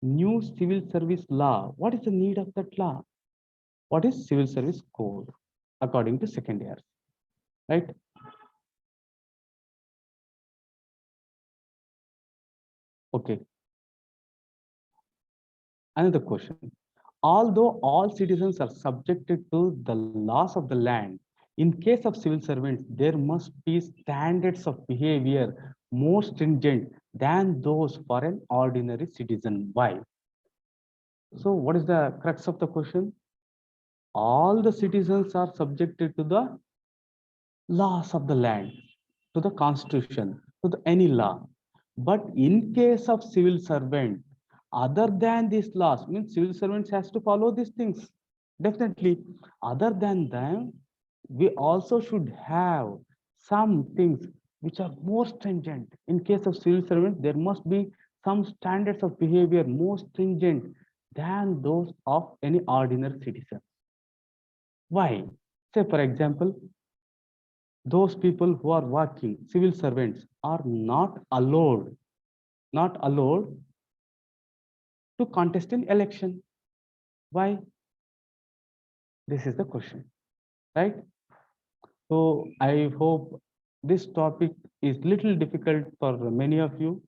new civil service law. What is the need of that law? What is civil service code according to second ARC, right? Okay. Another question. Although all citizens are subjected to the laws of the land, in case of civil servants, there must be standards of behavior more stringent than those for an ordinary citizen. Why? So what is the crux of the question? All the citizens are subjected to the laws of the land, to the constitution, to the any law. But in case of civil servant, other than these laws, means civil servants has to follow these things. Definitely, other than them, we also should have some things which are more stringent. In case of civil servants, there must be some standards of behavior more stringent than those of any ordinary citizen. Why? Say, for example, those people who are working, civil servants, are not allowed to contest in election. Why? This is the question, right? So I hope this topic is little difficult for many of you.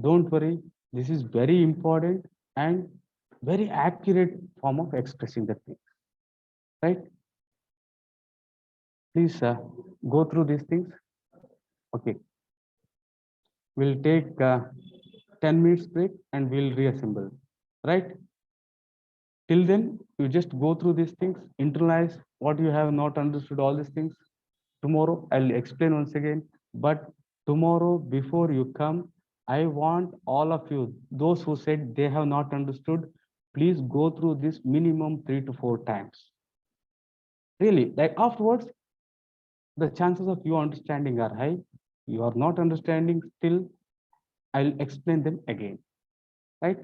Don't worry, this is very important and very accurate form of expressing the thing, right? Please go through these things. Okay, we'll take 10 minutes break and we'll reassemble, right? Till then, you just go through these things, internalize what you have not understood, all these things. Tomorrow, I'll explain once again. But tomorrow, before you come, I want all of you, those who said they have not understood, please go through this minimum 3 to 4 times. Really, like afterwards, the chances of you understanding are high. You are not understanding still, I'll explain them again, right?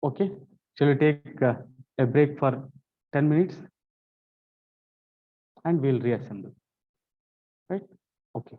Okay, shall we take a break for 10 minutes and we'll reassemble, right? Okay.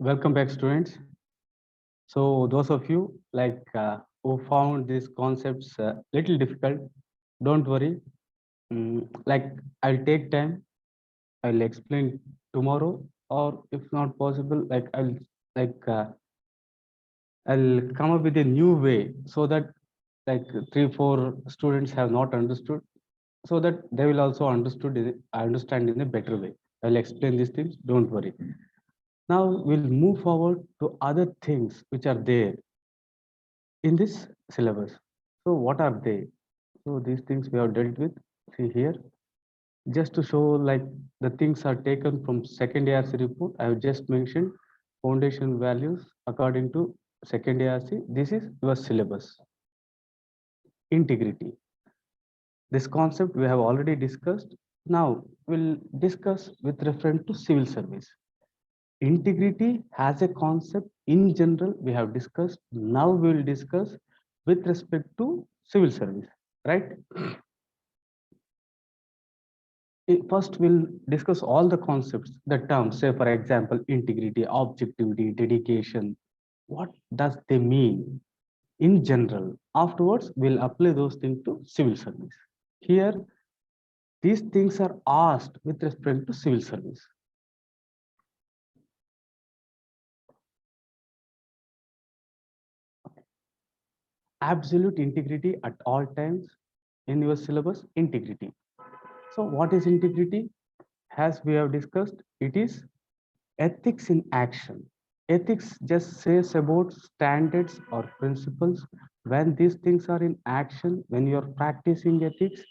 Welcome back, students. So those of you who found these concepts little difficult, don't worry. Like I'll take time. I'll explain tomorrow, or if not possible, like uh, I'll come up with a new way so that like 3, 4 students have not understood, so that they will also understand in a better way. I'll explain these things. Don't worry. Now we'll move forward to other things which are there in this syllabus. So what are they? So these things we have dealt with. See here, just to show like the things are taken from second ARC report. I have just mentioned foundation values according to second ARC. This is your syllabus. Integrity. This concept we have already discussed. Now we'll discuss with reference to civil service. Integrity has a concept in general we have discussed. Now we will discuss with respect to civil service, right? First we'll discuss all the concepts, the terms, say for example, integrity, objectivity, dedication. What does they mean in general? Afterwards, we'll apply those things to civil service. Here, these things are asked with respect to civil service. Absolute integrity at all times in your syllabus, integrity. So what is integrity? As we have discussed, it is ethics in action. Ethics just says about standards or principles. When these things are in action, when you are practicing ethics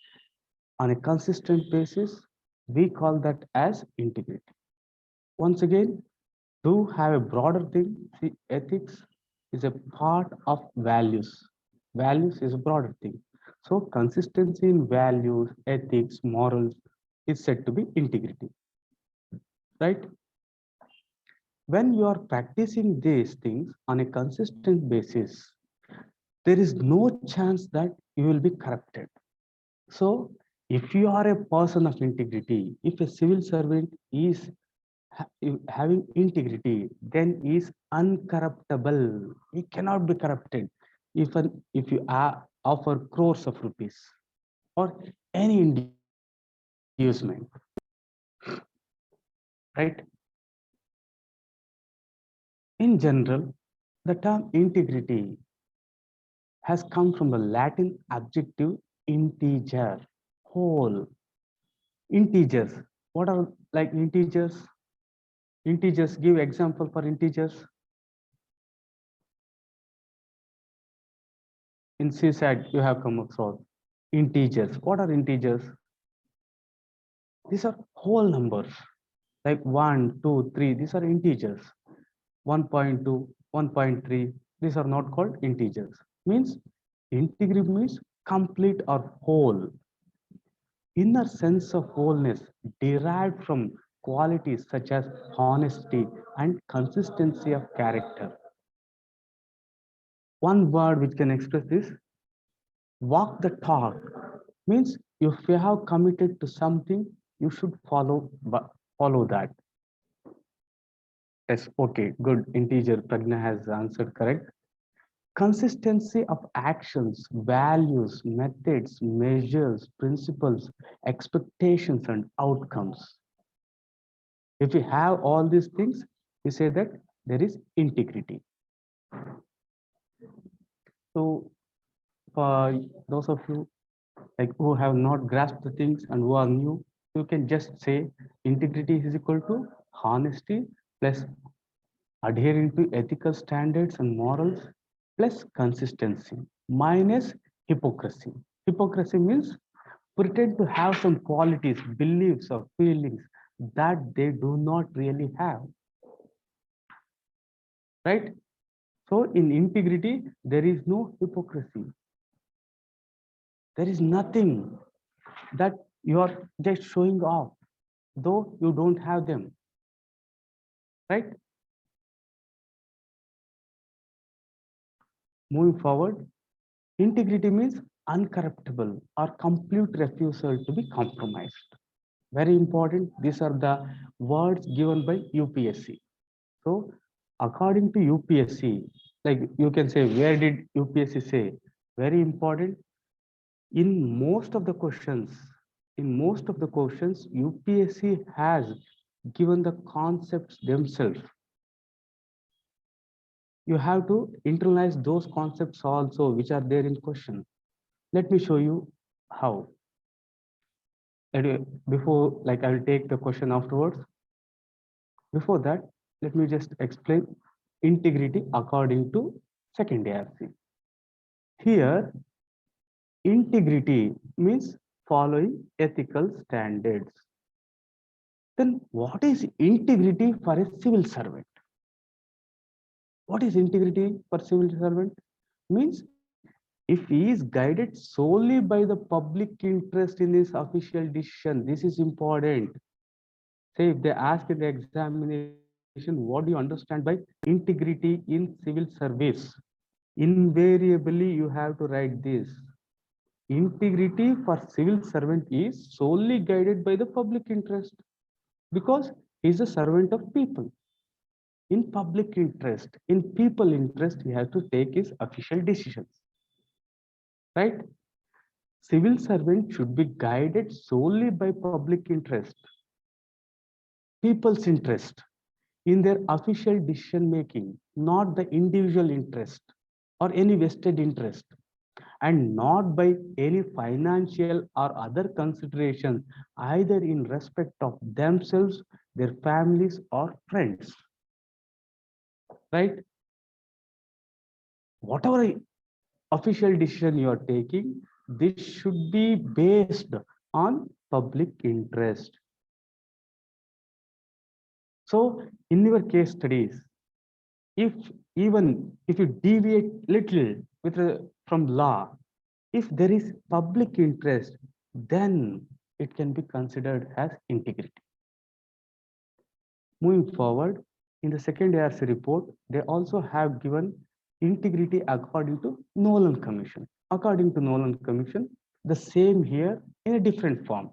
on a consistent basis, we call that as integrity. Once again, to have a broader thing, see, ethics is a part of values. Values is a broader thing. So consistency in values, ethics, morals is said to be integrity, right? When you are practicing these things on a consistent basis, there is no chance that you will be corrupted. So if you are a person of integrity, if a civil servant is having integrity, then he is uncorruptible. He cannot be corrupted. If you offer crores of rupees or any inducement, right? In general, the term integrity has come from the Latin adjective integer, whole. Integers. What are like integers? Integers, give example for integers. In seaside, you have come across integers. What are integers? These are whole numbers, like 1, 2, 3. These are integers. 1.2, 1.3. These are not called integers. Means integrity means complete or whole. Inner sense of wholeness derived from qualities such as honesty and consistency of character. One word which can express this, walk the talk, means if you have committed to something, you should follow that. Yes, okay, good. Integer Pragna has answered correct. Consistency of actions, values, methods, measures, principles, expectations, and outcomes. If we have all these things, we say that there is integrity. So for those of you like who have not grasped the things and who are new, you can just say integrity is equal to honesty plus adhering to ethical standards and morals plus consistency minus hypocrisy. Hypocrisy means pretend to have some qualities, beliefs, or feelings that they do not really have, right? So in integrity, there is no hypocrisy. There is nothing that you are just showing off, though you don't have them, right? Moving forward, integrity means uncorruptible or complete refusal to be compromised. Very important. These are the words given by UPSC. So according to UPSC, like you can say, where did UPSC say? Very important. In most of the questions, UPSC has given the concepts themselves. You have to internalize those concepts also, which are there in question. Let me show you how. Before, like I will take the question afterwards. Before that, let me just explain integrity according to second ARC. Here, integrity means following ethical standards. Then what is integrity for a civil servant? What is integrity for civil servant? Means if he is guided solely by the public interest in his official decision, this is important. Say if they ask in the examination, what do you understand by integrity in civil service? Invariably, you have to write this. Integrity for civil servant is solely guided by the public interest because he is a servant of people. In public interest, in people interest, he has to take his official decisions. Right? Civil servant should be guided solely by public interest, people's interest in their official decision making, not the individual interest or any vested interest, and not by any financial or other considerations, either in respect of themselves, their families, or friends. Right? Whatever official decision you are taking, this should be based on public interest. So in your case studies, if even if you deviate little from law, if there is public interest, then it can be considered as integrity. Moving forward, in the second ARC report, they also have given integrity according to Nolan Commission. According to Nolan Commission, the same here in a different form.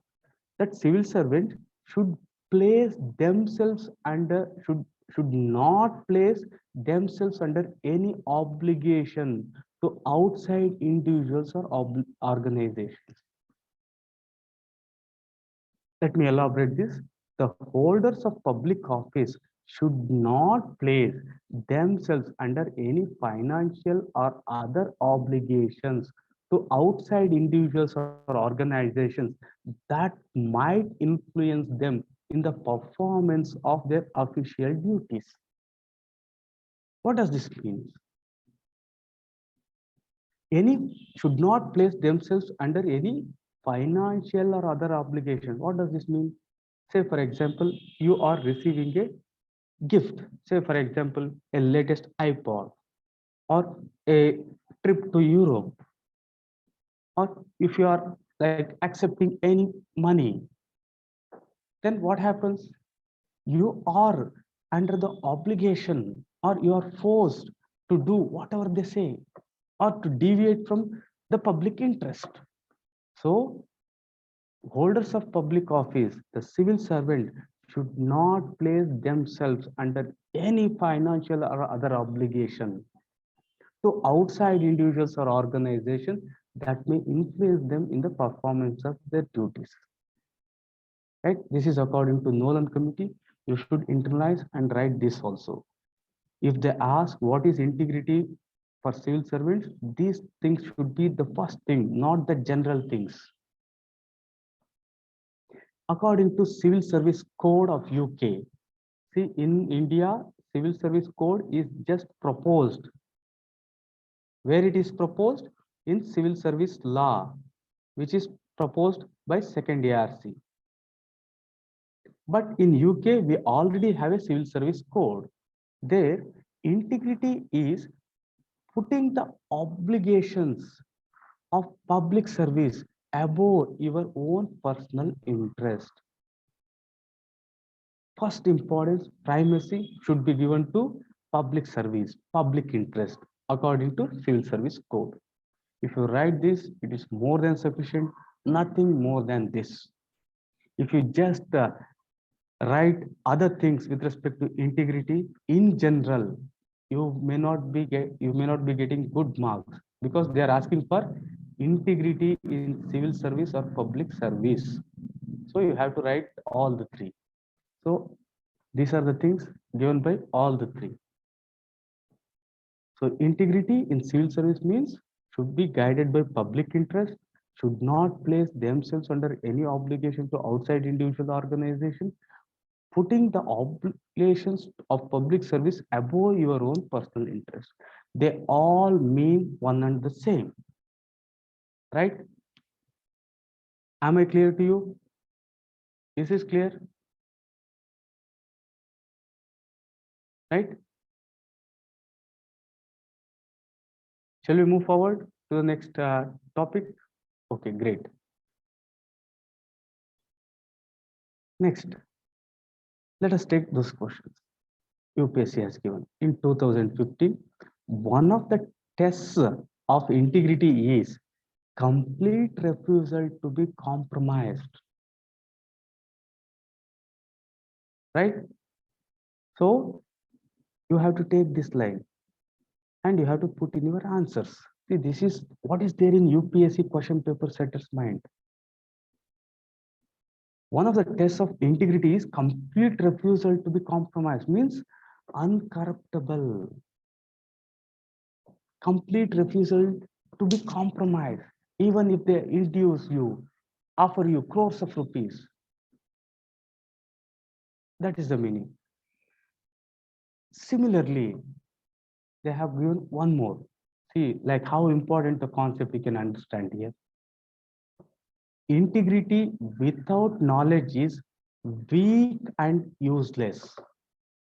That civil servant should place themselves under, should not place themselves under any obligation to outside individuals or organizations. Let me elaborate this. The holders of public office should not place themselves under any financial or other obligations to outside individuals or organizations that might influence them in the performance of their official duties. What does this mean? Any should not place themselves under any financial or other obligation. What does this mean? Say, for example, you are receiving a gift. Say, for example, a latest iPod or a trip to Europe, or if you are like accepting any money, then what happens? You are under the obligation or you are forced to do whatever they say or to deviate from the public interest. So holders of public office, the civil servant, should not place themselves under any financial or other obligation to outside individuals or organizations that may influence them in the performance of their duties. Right? This is according to Nolan Committee. You should internalize and write this also. If they ask what is integrity for civil servants, these things should be the first thing, not the general things. According to Civil Service Code of UK, see, in India, Civil Service Code is just proposed. Where it is proposed? In Civil Service Law, which is proposed by second ARC. But in UK, we already have a Civil Service Code. There, integrity is putting the obligations of public service above your own personal interest. First importance, primacy should be given to public service, public interest, according to Civil Service Code. If you write this, it is more than sufficient, nothing more than this. If you just write other things with respect to integrity in general, you may not be getting good marks because they are asking for integrity in civil service or public service. So you have to write all the three. So these are the things given by all the three. So integrity in civil service means should be guided by public interest, should not place themselves under any obligation to outside individual organization, putting the obligations of public service above your own personal interest. They all mean one and the same, right? Am I clear to you? Is this clear? Right? Shall we move forward to the next topic? Okay, great. Next, let us take those questions UPSC has given. In 2015, one of the tests of integrity is complete refusal to be compromised. Right? So you have to take this line and you have to put in your answers. See, this is what is there in UPSC question paper setter's mind. One of the tests of integrity is complete refusal to be compromised, means uncorruptible. Complete refusal to be compromised, even if they induce you, offer you crores of rupees. That is the meaning. Similarly, they have given one more. See, like how important the concept we can understand here. Integrity without knowledge is weak and useless.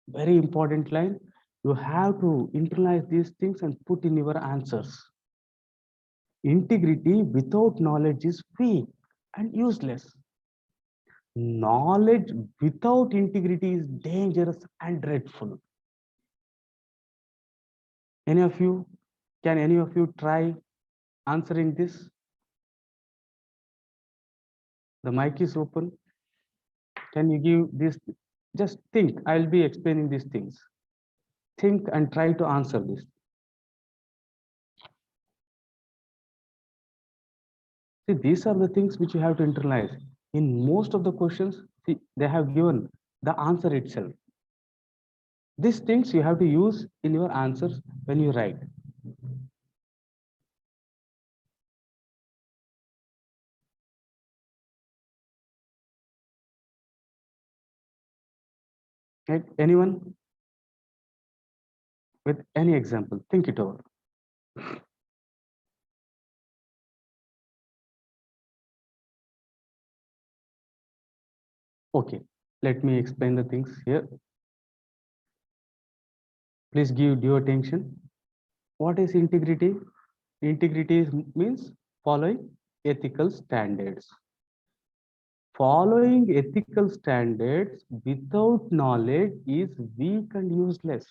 Very important line. You have to internalize these things and put in your answers. Integrity without knowledge is weak and useless. Knowledge without integrity is dangerous and dreadful. Any of you, can any of you try answering this? The mic is open. Can you give this? Just think, I'll be explaining these things. Think and try to answer this. See, these are the things which you have to internalize. In most of the questions, see, they have given the answer itself. These things you have to use in your answers when you write. Right? Anyone? With any example, think it over. Okay, let me explain the things here. Please give due attention. What is integrity? Integrity means following ethical standards. Following ethical standards without knowledge is weak and useless.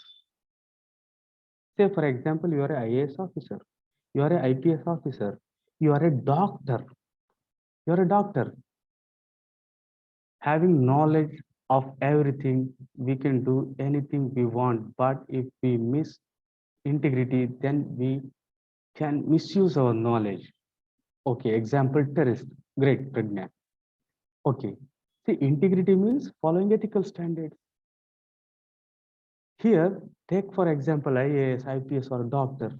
Say, for example, you are an IAS officer, you are an IPS officer, you are a doctor. You are a doctor. Having knowledge of everything, we can do anything we want. But if we miss integrity, then we can misuse our knowledge. Okay, example, terrorist. Great, Pragna. Okay. See, integrity means following ethical standards. Here, take for example, IAS, IPS, or doctor.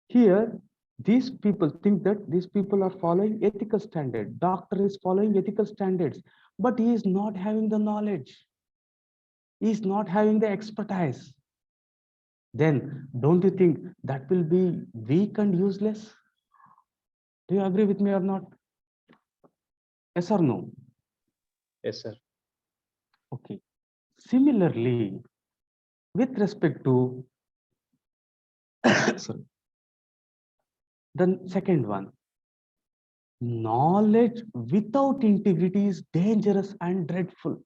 Here, these people think that these people are following ethical standards. Doctor is following ethical standards, but he is not having the knowledge. He is not having the expertise. Then don't you think that will be weak and useless? Do you agree with me or not? Yes or no? Yes, sir. Okay. Similarly, with respect to sorry, the second one, knowledge without integrity is dangerous and dreadful.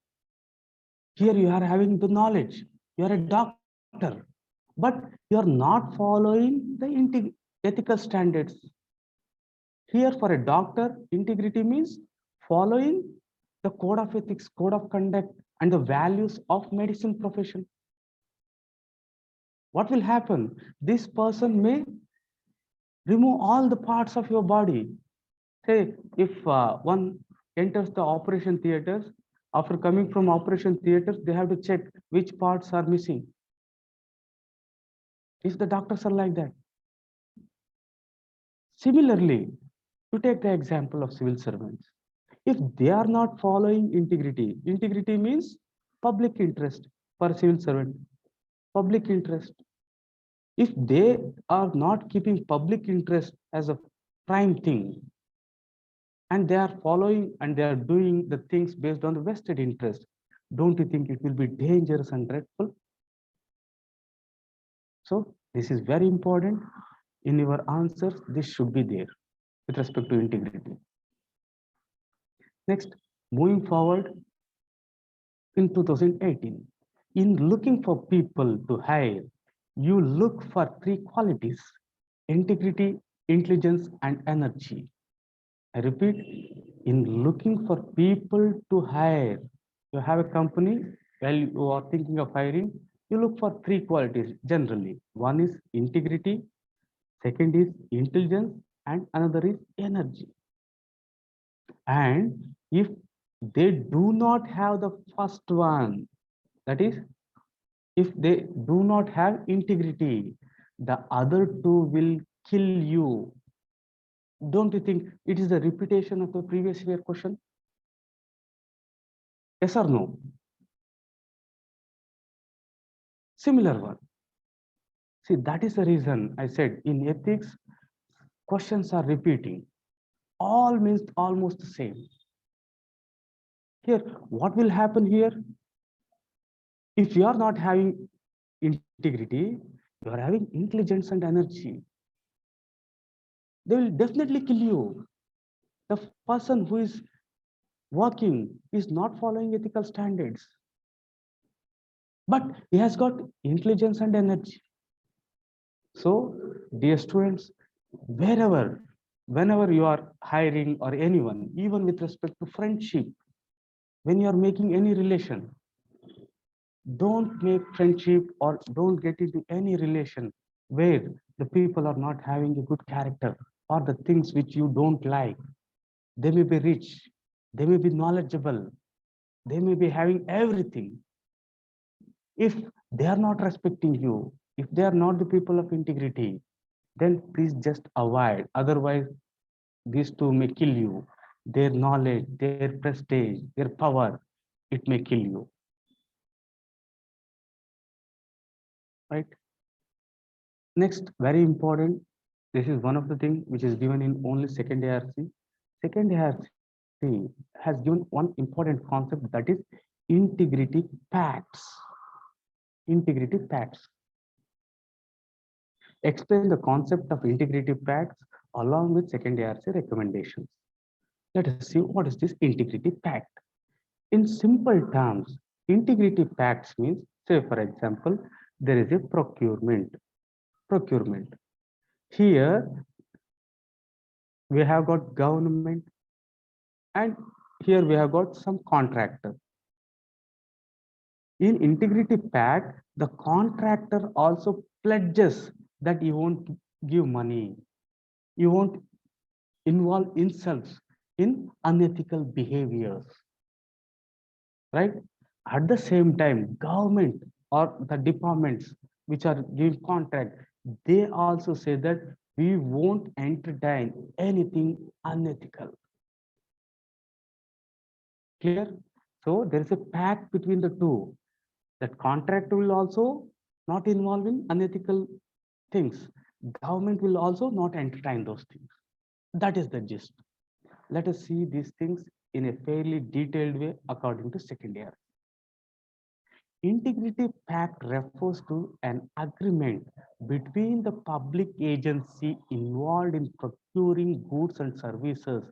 Here you are having the knowledge, you are a doctor, but you are not following the ethical standards. Here for a doctor, integrity means following the the code of ethics, code of conduct, and the values of medicine profession. What will happen? This person may remove all the parts of your body. Say, if one enters the operation theaters, after coming from operation theaters, they have to check which parts are missing. If the doctors are like that. Similarly, to take the example of civil servants, if they are not following integrity, integrity means public interest for a civil servant, public interest. If they are not keeping public interest as a prime thing, and they are following and they are doing the things based on the vested interest, don't you think it will be dangerous and dreadful? So this is very important. In your answers, this should be there with respect to integrity. Next, moving forward in 2018, in looking for people to hire, you look for three qualities: integrity, intelligence, and energy. I repeat, in looking for people to hire, you have a company, while you are thinking of hiring, you look for three qualities generally. One is integrity, second is intelligence, and another is energy. And if they do not have the first one, that is, if they do not have integrity, the other two will kill you. Don't you think it is a repetition of the previous year question? Yes or no? Similar one. See, that is the reason I said in ethics, questions are repeating. All means almost the same. Here, what will happen here? If you are not having integrity, you are having intelligence and energy. They will definitely kill you. The person who is working is not following ethical standards, but he has got intelligence and energy. So, dear students, whenever you are hiring or anyone, even with respect to friendship, when you are making any relation, don't make friendship or don't get into any relation where the people are not having a good character or the things which you don't like. They may be rich, they may be knowledgeable, they may be having everything. If they are not respecting you, if they are not the people of integrity, then please just avoid. Otherwise, these two may kill you. Their knowledge, their prestige, their power, it may kill you. Right? Next, very important. This is one of the things which is given in only second ARC. Second ARC has given one important concept, that is integrity pacts. Integrity pacts. Explain the concept of integrity pacts along with second ARC recommendations. Let us see what is this integrity pact. In simple terms, integrity pacts means, say for example, there is a procurement. Here we have got government and here we have got some contractor. In integrity pact, the contractor also pledges that he won't give money, he won't involve himself in unethical behaviors, right? At the same time, government or the departments which are giving contract, they also say that we won't entertain anything unethical. Clear? So there is a pact between the two. That contract will also not involve in unethical things. Government will also not entertain those things. That is the gist. Let us see these things in a fairly detailed way according to second year. Integrity pact refers to an agreement between the public agency involved in procuring goods and services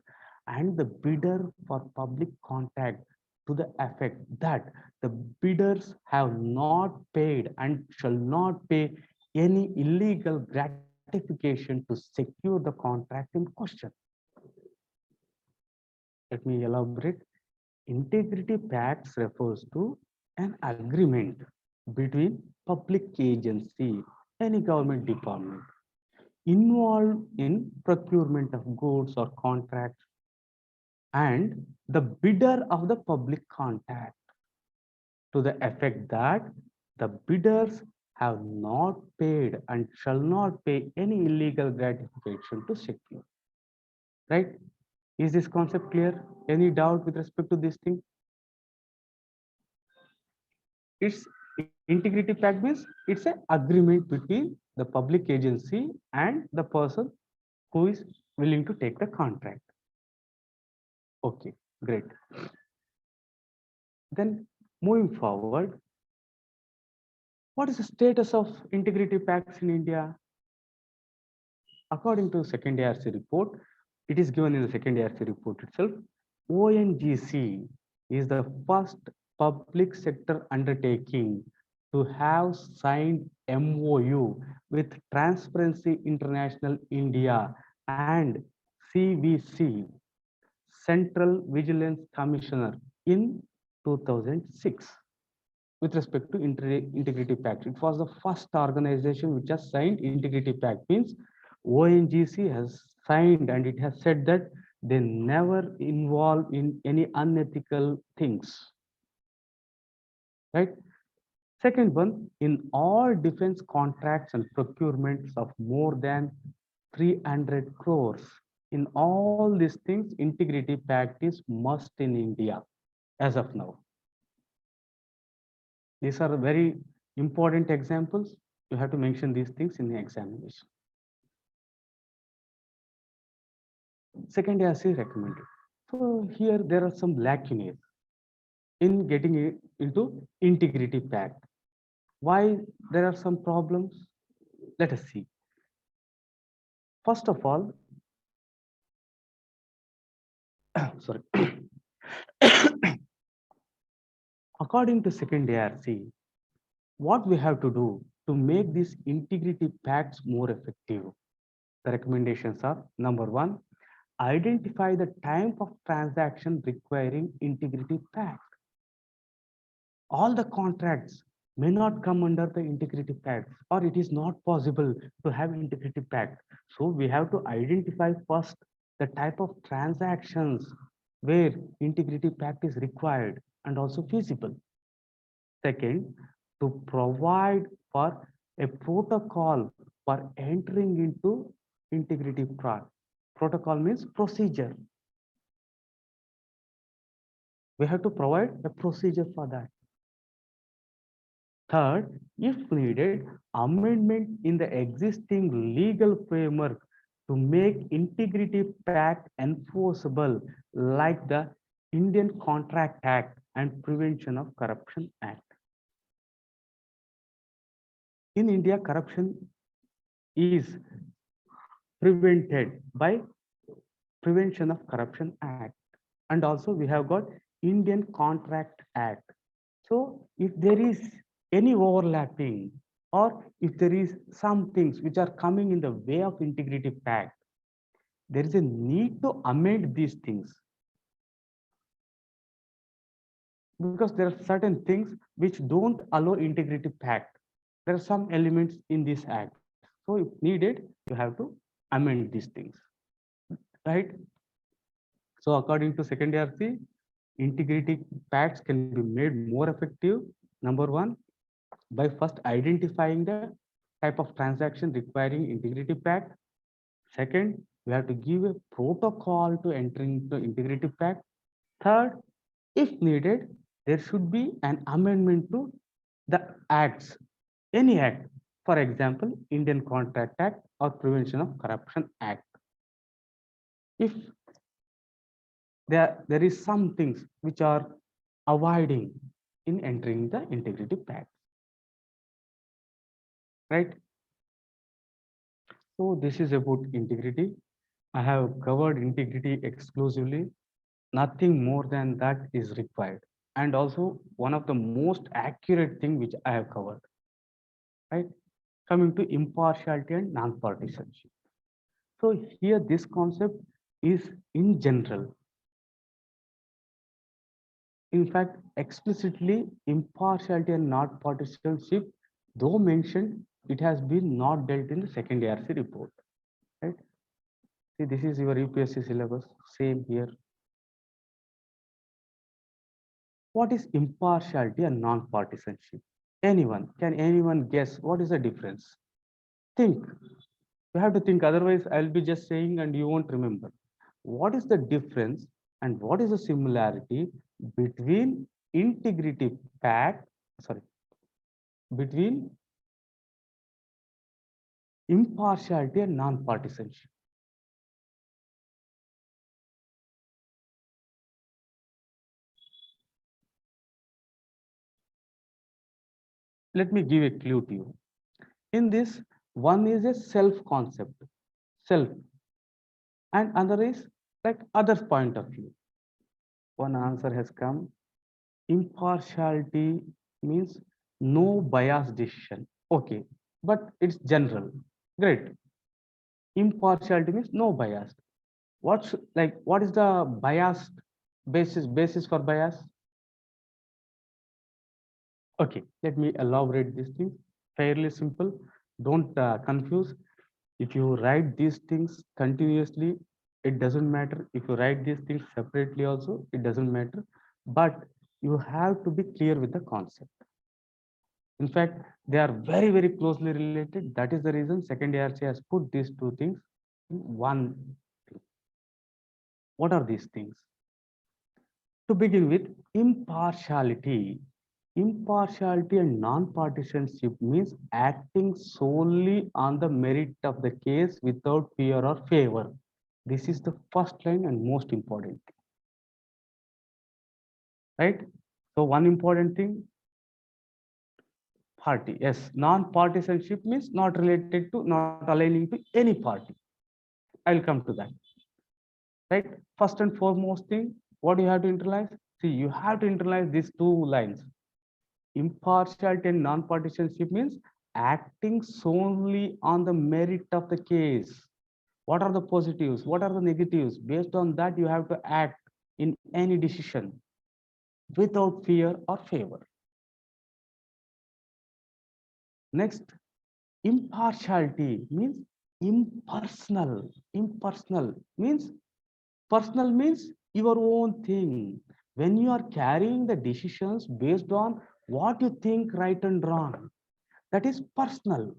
and the bidder for public contract, to the effect that the bidders have not paid and shall not pay any illegal gratification to secure the contract in question. Let me elaborate. Integrity Pacts refers to an agreement between public agency, any government department involved in procurement of goods or contracts and the bidder of the public contract to the effect that the bidders have not paid and shall not pay any illegal gratification to secure. Right? Is this concept clear? Any doubt with respect to this thing? It's integrity pact means it's an agreement between the public agency and the person who is willing to take the contract. Okay, great. Then moving forward, what is the status of integrity pacts in India? According to second ARC report, it is given in the second ARC report itself. ONGC is the first public sector undertaking to have signed MOU with Transparency International India and CVC, Central Vigilance Commissioner, in 2006 with respect to Integrity Pact. It was the first organization which has signed Integrity Pact, means ONGC has signed and it has said that they never involve in any unethical things, right? Second one, in all defense contracts and procurements of more than 300 crores, in all these things, Integrity Pact is must in India as of now. These are very important examples. You have to mention these things in the examination. Second ARC recommended. So here there are some lacunae in getting into Integrity Pact. Why there are some problems? Let us see. First of all, sorry. According to second ARC, what we have to do to make these integrity pacts more effective? The recommendations are: number one, identify the type of transaction requiring integrity pact. All the contracts may not come under the integrity pact, or it is not possible to have integrity pact. So we have to identify first the type of transactions where integrity pact is required and also feasible. Second, to provide for a protocol for entering into integrity pact. Protocol means procedure. We have to provide a procedure for that. Third, if needed, amendment in the existing legal framework to make integrity pact enforceable, like the Indian Contract Act and Prevention of Corruption Act. In India, corruption is prevented by Prevention of Corruption Act, and also we have got Indian Contract Act. So if there is any overlapping, or if there is some things which are coming in the way of integrity pact, there is a need to amend these things, because there are certain things which don't allow integrity pact. There are some elements in this act, so if needed, you have to amend these things, right? So according to second ARC, integrity pacts can be made more effective. Number one, by first identifying the type of transaction requiring integrity pact. Second, we have to give a protocol to entering the integrity pact. Third, if needed, there should be an amendment to the acts, any act, for example, Indian Contract Act or Prevention of Corruption Act. If there is some things which are avoiding in entering the integrity pact, right? So this is about integrity. I have covered integrity exclusively. Nothing more than that is required. And also one of the most accurate thing which I have covered, right? Coming to impartiality and non-partisanship. So here this concept is in general. In fact, explicitly, impartiality and not partisanship, though mentioned, it has been not dealt in the second ARC report. Right? See, this is your UPSC syllabus. Same here. What is impartiality and non-partisanship? Can anyone guess what is the difference? Think. You have to think, otherwise I'll be just saying and you won't remember. What is the difference and what is the similarity between integrity pact, sorry, between impartiality and non-partisanship? Let me give a clue to you. In this, one is a self concept, self, and other is like other's point of view. One answer has come. Impartiality means no bias decision. Okay, but it's general. Great. Impartiality means no bias. What is the bias basis for bias? Okay, let me elaborate this thing. Fairly simple. Don't confuse. If you write these things continuously, it doesn't matter. If you write these things separately also, it doesn't matter. But you have to be clear with the concept. In fact, they are very, very closely related. That is the reason second ARC has put these two things in one thing. What are these things? To begin with, impartiality. Impartiality and non-partisanship means acting solely on the merit of the case without fear or favor. This is the first line and most important thing, right? So one important thing, party. Yes, non-partisanship means not related to, not aligning to any party. I'll come to that, right? First and foremost thing, what you have to internalize? See, you have to internalize these two lines. Impartiality and non-partisanship means acting solely on the merit of the case. What are the positives? What are the negatives? Based on that, you have to act in any decision without fear or favor. Next, impartiality means impersonal. Impersonal means personal means your own thing. When you are carrying the decisions based on what you think right and wrong, that is personal.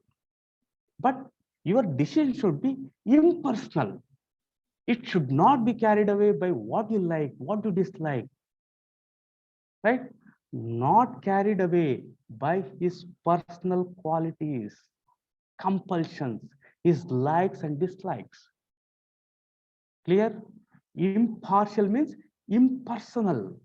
But your decision should be impersonal. It should not be carried away by what you like, what you dislike, right? Not carried away by his personal qualities, compulsions, his likes and dislikes. Clear? Impartial means impersonal.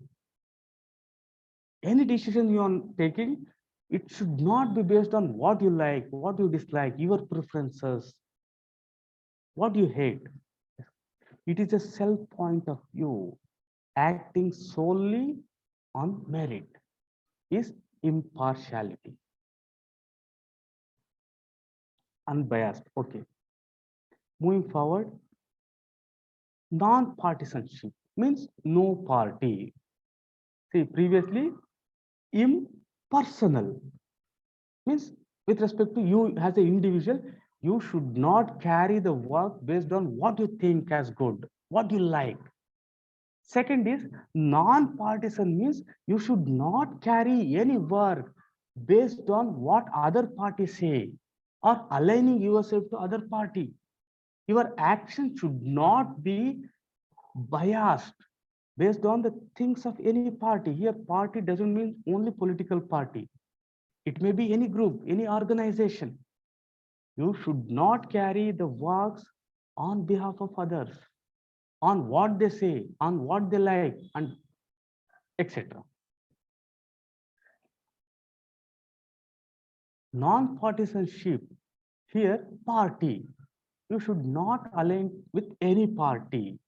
Any decision you are taking, it should not be based on what you like, what you dislike, your preferences, what you hate. It is a self point of view. Acting solely on merit is impartiality. Unbiased. Okay. Moving forward, non-partisanship means no party. See, previously, impersonal means with respect to you as an individual, you should not carry the work based on what you think as good, what you like. Second is non-partisan means you should not carry any work based on what other parties say or aligning yourself to other party. Your action should not be biased based on the things of any party. Here, party doesn't mean only political party. It may be any group, any organization. You should not carry the works on behalf of others, on what they say, on what they like, and etc. Non-partisanship, here party. You should not align with any party,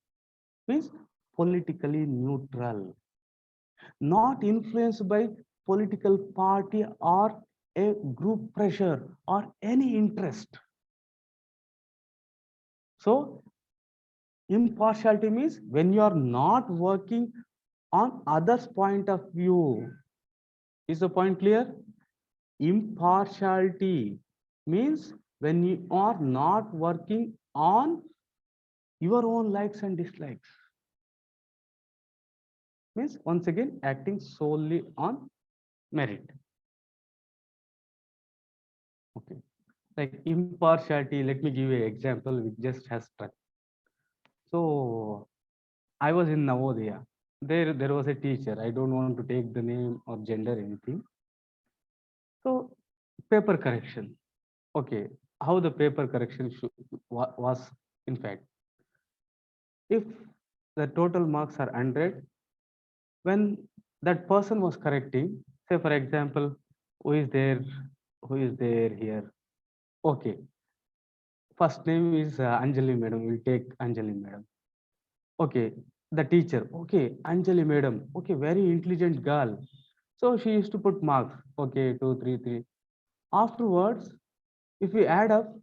means politically neutral, not influenced by political party or a group pressure or any interest. So impartiality means when you are not working on others' point of view. Is the point clear? Impartiality means when you are not working on your own likes and dislikes. Means once again acting solely on merit. Okay. Like impartiality, let me give you an example which just has struck. So I was in Navodaya. There was a teacher. I don't want to take the name or gender anything. So paper correction. Okay, how the paper correction was in fact, if the total marks are 100, when that person was correcting, say for example, who is there, here? Okay, first name is Anjali madam. We'll take Anjali madam. Okay, the teacher. Okay, Anjali madam. Okay, very intelligent girl. So she used to put marks. Okay, 2, 3, 3. Afterwards, if we add up,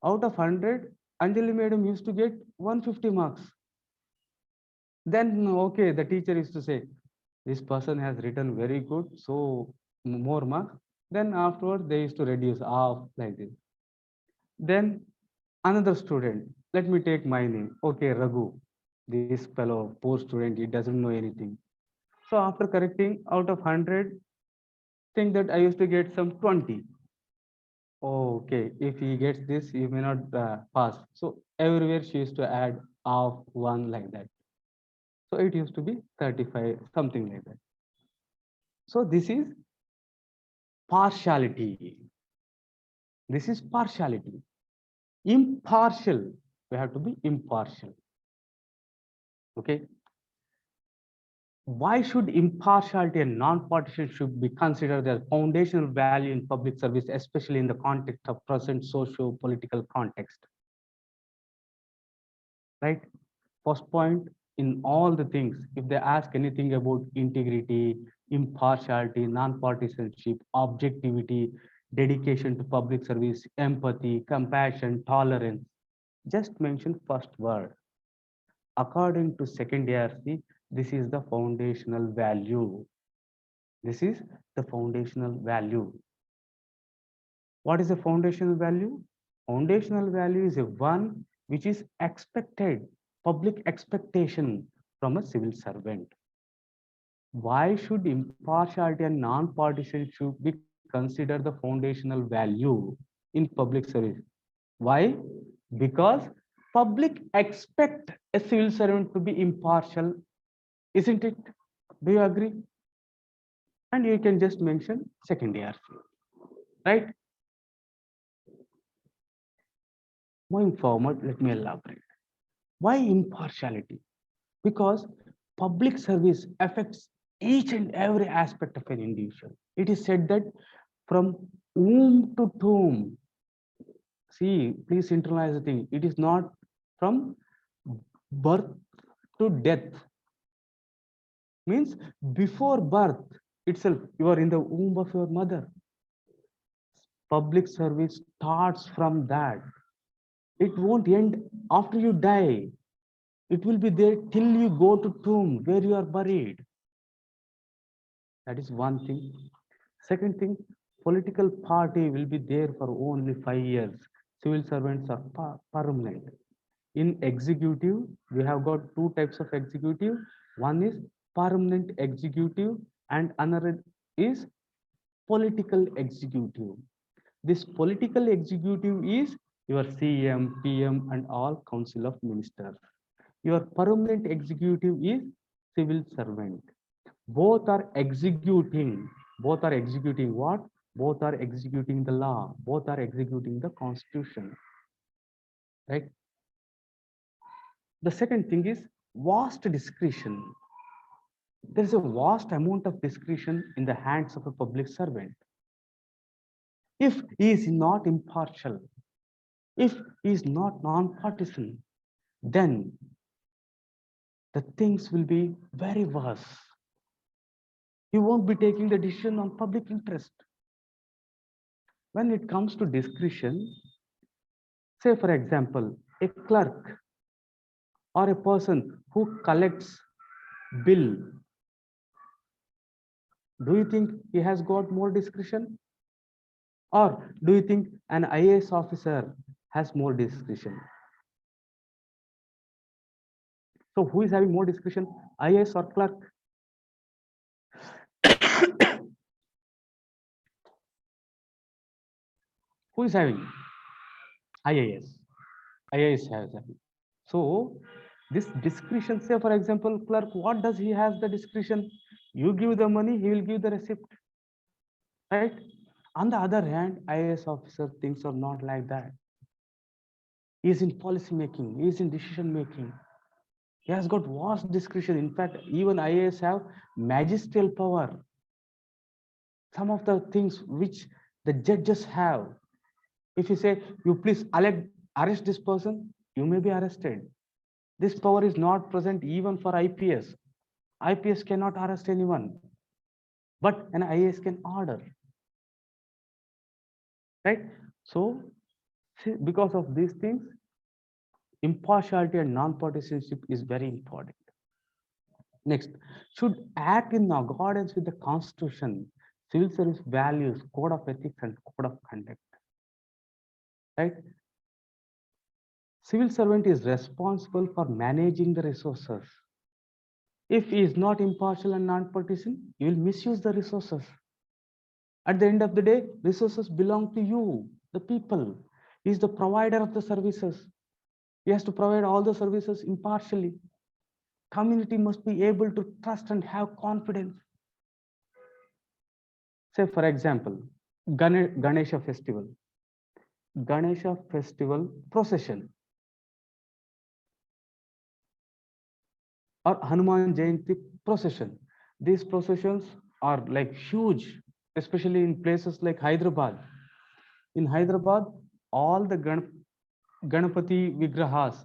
out of 100, Anjali madam used to get 150 marks. Then, okay, the teacher used to say, this person has written very good, so more marks. Then afterwards, they used to reduce half like this. Then another student, let me take my name. Okay, Raghu, this fellow, poor student, he doesn't know anything. So after correcting out of 100, think that I used to get some 20. Okay, if he gets this, he may not pass. So everywhere she used to add half, one like that. So it used to be 35, something like that. So this is partiality. This is partiality. Impartial. We have to be impartial. Okay. Why should impartiality and non-partisanship be considered as foundational value in public service, especially in the context of present socio-political context? Right? First point, in all the things, if they ask anything about integrity, impartiality, non-partisanship, objectivity, dedication to public service, empathy, compassion, tolerance, just mention first word. According to second ARC, this is the foundational value. This is the foundational value. What is the foundational value? Foundational value is a one which is expected, public expectation from a civil servant. Why should impartiality and non-partisanship be considered the foundational value in public service? Why? Because public expect a civil servant to be impartial, isn't it? Do you agree? And you can just mention second ARC, right? Moving forward, let me elaborate. Why impartiality? Because public service affects each and every aspect of an individual. It is said that from womb to tomb, see, please internalize the thing. It is not from birth to death. Means before birth itself, you are in the womb of your mother. Public service starts from that. It won't end after you die. It will be there till you go to tomb where you are buried. That is one thing. Second thing, political party will be there for only 5 years. Civil servants are permanent. In executive, we have got two types of executive. One is permanent executive and another is political executive. This political executive is your CM, PM and all council of ministers. Your permanent executive is civil servant. Both are executing. Both are executing what? Both are executing the law. Both are executing the constitution. Right? The second thing is vast discretion. There is a vast amount of discretion in the hands of a public servant. If he is not impartial, if he is not non-partisan, then the things will be very worse. He won't be taking the decision on public interest. When it comes to discretion, say for example, a clerk or a person who collects Bill, do you think he has got more discretion? Or do you think an IAS officer has more discretion? So who is having more discretion, IAS or clerk? Who is having? IAS. IAS has having. So this discretion, say for example, clerk, what does he has the discretion? You give the money, he will give the receipt, right? On the other hand, IAS officer things are not like that. He is in policy making, he is in decision making. He has got vast discretion. In fact, even IAS have magisterial power. Some of the things which the judges have, if you say, you please arrest this person, you may be arrested. This power is not present even for IPS. IPS cannot arrest anyone, but an IAS can order, right? So, because of these things, impartiality and non-partisanship is very important. Next, should act in accordance with the Constitution, civil service values, code of ethics, and code of conduct. Right? Civil servant is responsible for managing the resources. If he is not impartial and non-partisan, he will misuse the resources. At the end of the day, resources belong to you, the people. He is the provider of the services. He has to provide all the services impartially. Community must be able to trust and have confidence. Say, for example, Ganesha festival. Ganesha festival procession or Hanuman Jayanti procession. These processions are like huge, especially in places like Hyderabad. In Hyderabad, all the Ganapati Vigrahas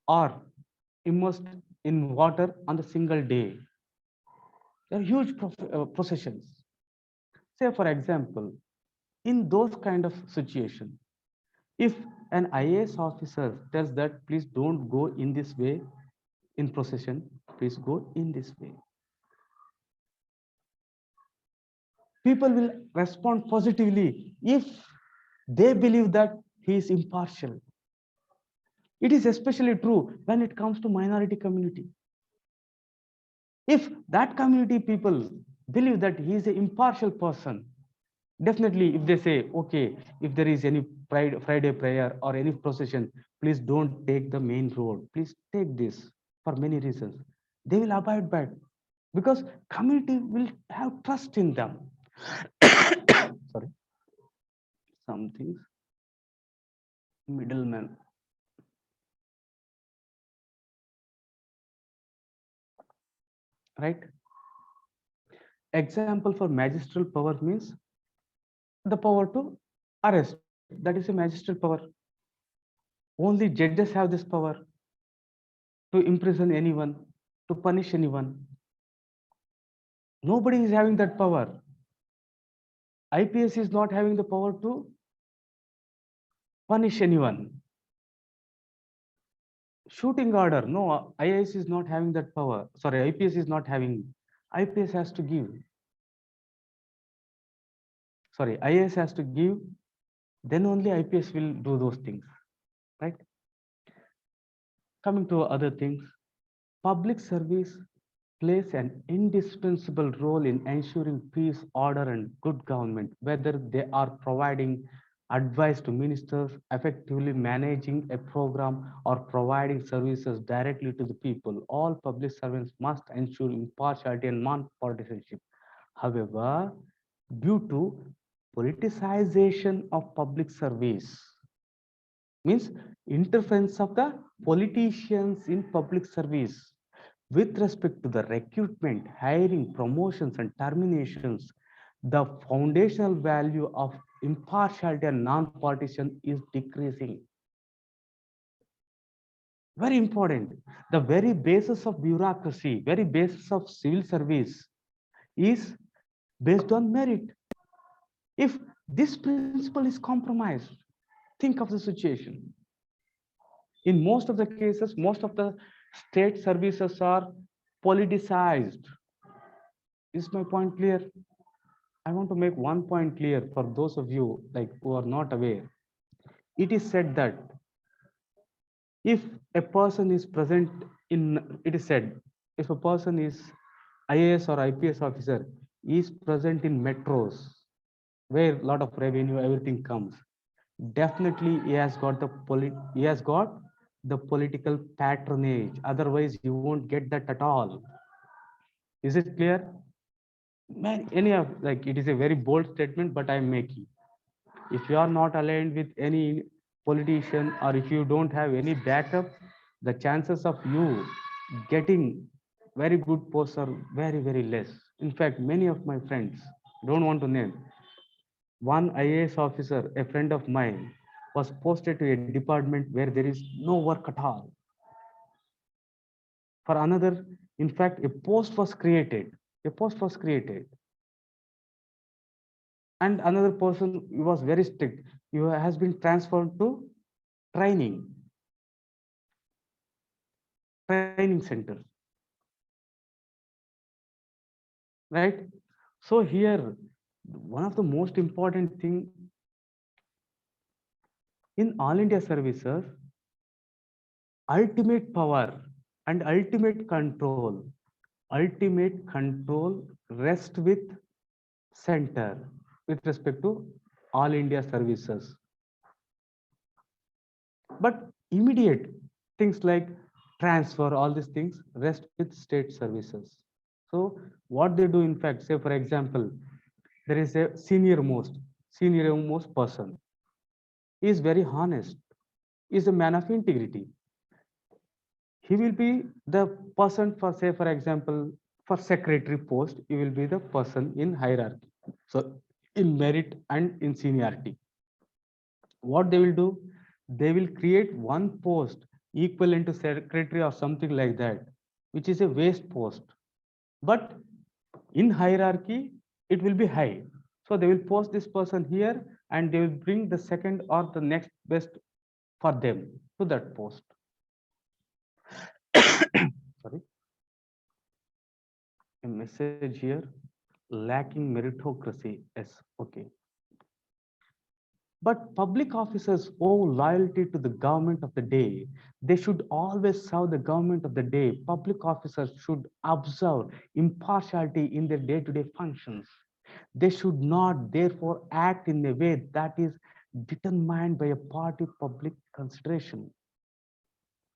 are immersed in water on the single day. They are huge processions. Say, for example, in those kind of situation, if an IAS officer tells that please don't go in this way in procession, please go in this way, people will respond positively if they believe that he is impartial. It is especially true when it comes to minority community. If that community people believe that he is an impartial person, definitely if they say, okay, if there is any Friday prayer or any procession, please don't take the main road, please take this for many reasons, they will abide by it because community will have trust in them. Sorry, some things, middleman. Right? Example for magistral power means the power to arrest. That is a magistral power. Only judges have this power to imprison anyone, to punish anyone. Nobody is having that power. IPS is not having the power to punish anyone. Shooting order, no, IAS is not having that power. Sorry, IPS is not having. IPS has to give. Sorry, IAS has to give, then only IPS will do those things, right? Coming to other things, public service plays an indispensable role in ensuring peace, order, and good government, whether they are providing advice to ministers, effectively managing a program, or providing services directly to the people. All public servants must ensure impartiality and non-partisanship. However, due to politicization of public service, means interference of the politicians in public service with respect to the recruitment, hiring, promotions, and terminations, the foundational value of impartiality and non-partisan is decreasing. Very important. The very basis of bureaucracy, very basis of civil service is based on merit. If this principle is compromised, think of the situation. In most of the cases, most of the state services are politicized. Is my point clear? I want to make one point clear for those of you like who are not aware. It is said that if a person is present in, it is said, if a person is IAS or IPS officer is present in metros where a lot of revenue, everything comes, definitely he has got the political patronage. Otherwise, you won't get that at all. Is it clear? Man, any of like it is a very bold statement, but I'm making. If you are not aligned with any politician or if you don't have any backup, the chances of you getting very good posts are very, very less. In fact, many of my friends, don't want to name, one IAS officer, a friend of mine, was posted to a department where there is no work at all. For another, in fact, a post was created. A post was created. And another person was very strict. He has been transferred to training, training centers, right? So here, one of the most important thing in all India services, ultimate power and ultimate control rest with center with respect to all India services. But immediate things like transfer, all these things rest with state services. So what they do, in fact, say for example, there is a senior most person. He is very honest, he is a man of integrity. He will be the person for, say for example, for secretary post, he will be the person in hierarchy. So in merit and in seniority. What they will do, they will create one post equivalent to secretary or something like that, which is a waste post, but in hierarchy it will be high. So they will post this person here and they will bring the second or the next best for them to that post. Sorry, a message here, lacking meritocracy. Yes, okay. But public officers owe loyalty to the government of the day. They should always serve the government of the day. Public officers should observe impartiality in their day-to-day functions. They should not, therefore, act in a way that is determined by a party public consideration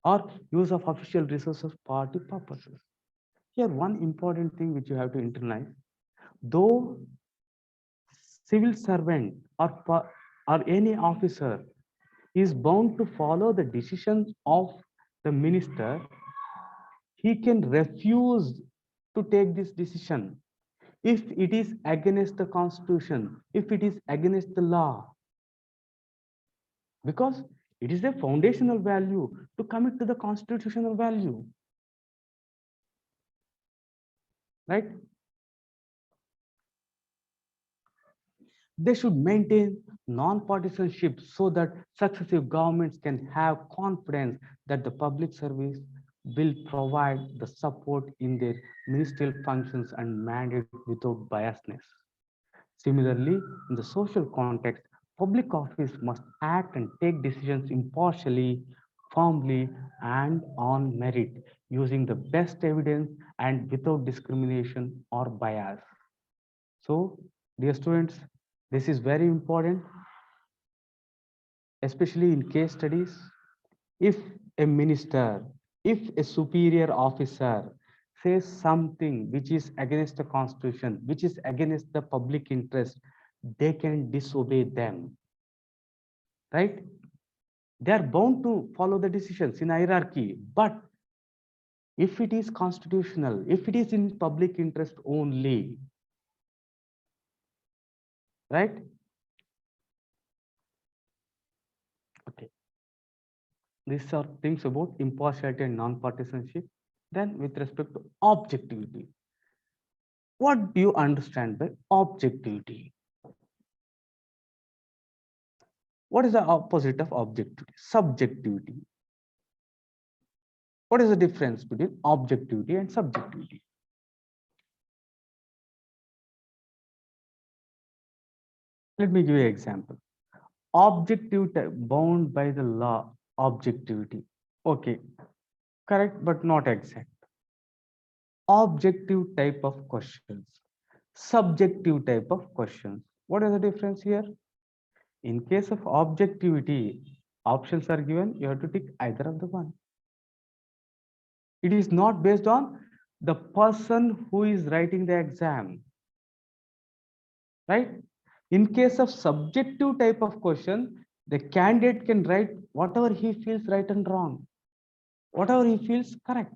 or use of official resources for party purposes. Here, one important thing which you have to internalize, though civil servant or any officer is bound to follow the decisions of the minister, he can refuse to take this decision if it is against the constitution, if it is against the law, because it is a foundational value to commit to the constitutional value, right? They should maintain non-partisanship so that successive governments can have confidence that the public service will provide the support in their ministerial functions and mandate without biasness. Similarly, in the social context, public office must act and take decisions impartially, firmly, and on merit, using the best evidence and without discrimination or bias. So, dear students, this is very important, especially in case studies. If a minister, if a superior officer says something which is against the constitution, which is against the public interest, they can disobey them, right? They are bound to follow the decisions in hierarchy, but if it is constitutional, if it is in public interest only, right? Okay. These are things about impartiality and non-partisanship. Then with respect to objectivity, what do you understand by objectivity? What is the opposite of objectivity? Subjectivity. What is the difference between objectivity and subjectivity? Let me give you an example. Objective type bound by the law, objectivity. Okay, correct, but not exact. Objective type of questions, subjective type of questions. What is the difference here? In case of objectivity, options are given, you have to tick either of the one. It is not based on the person who is writing the exam, right? In case of subjective type of question, the candidate can write whatever he feels right and wrong, whatever he feels correct.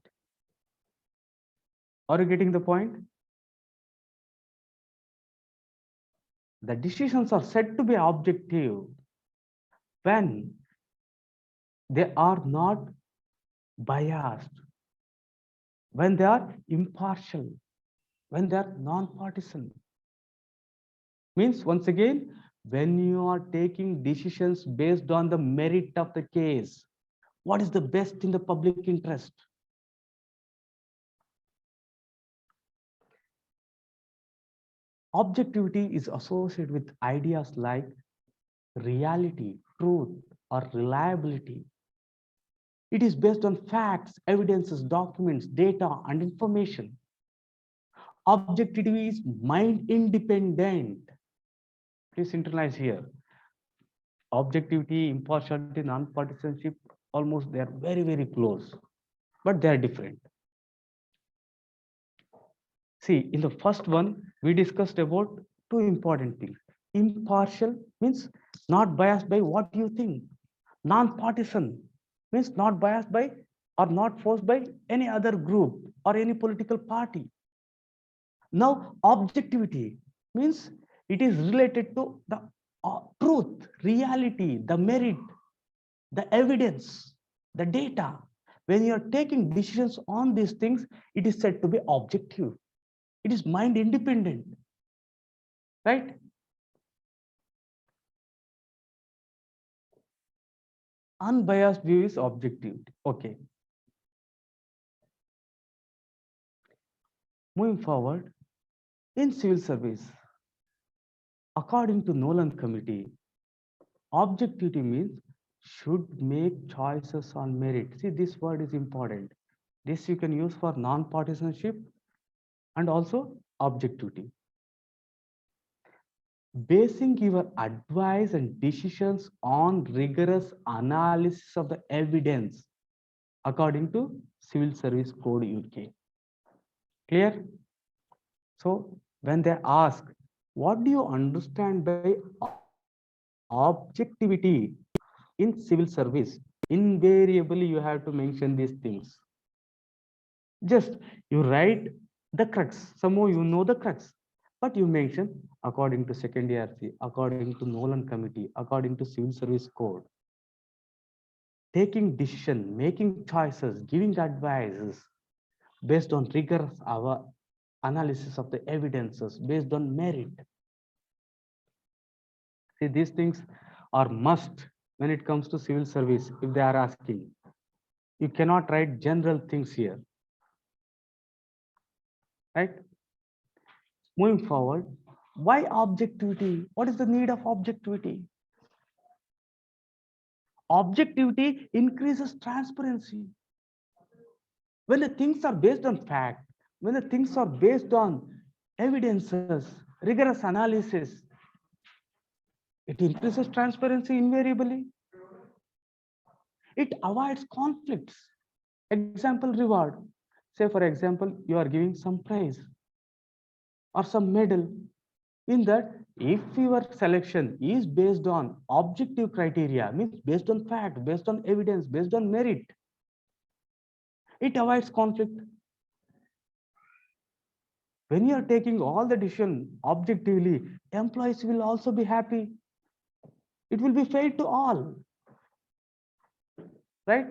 Are you getting the point? The decisions are said to be objective when they are not biased, when they are impartial, when they are non-partisan. Means once again, when you are taking decisions based on the merit of the case, what is the best in the public interest? Objectivity is associated with ideas like reality, truth, or reliability. It is based on facts, evidences, documents, data, and information. Objectivity is mind independent. Please internalize here. Objectivity, impartiality, non-partisanship, almost they are very, very close, but they are different. See, in the first one, we discussed about two important things. Impartial means not biased by what you think. Non-partisan means not biased by or not forced by any other group or any political party. Now, objectivity means it is related to the truth, reality, the merit, the evidence, the data. When you are taking decisions on these things, it is said to be objective. It is mind independent, right? Unbiased view is objective. Okay. Moving forward, in civil service, according to Nolan Committee, objectivity means should make choices on merit. See, this word is important. This you can use for non-partisanship and also objectivity. Basing your advice and decisions on rigorous analysis of the evidence according to Civil Service Code UK. Clear? So when they ask, what do you understand by objectivity in civil service? Invariably, you have to mention these things. Just you write the crux. Somehow you know the crux, but you mention according to second ERC, according to Nolan Committee, according to Civil Service Code. Taking decision, making choices, giving advices based on rigorous analysis of the evidences, based on merit. See, these things are must when it comes to civil service. If they are asking, you cannot write general things here, right? Moving forward, why objectivity? What is the need of objectivity? Objectivity increases transparency. When the things are based on fact, when the things are based on evidences, rigorous analysis, it increases transparency invariably. It avoids conflicts. Example, reward. Say, for example, you are giving some prize or some medal. In that, if your selection is based on objective criteria, means based on fact, based on evidence, based on merit, it avoids conflict. When you are taking all the decision objectively, employees will also be happy. It will be fair to all, right?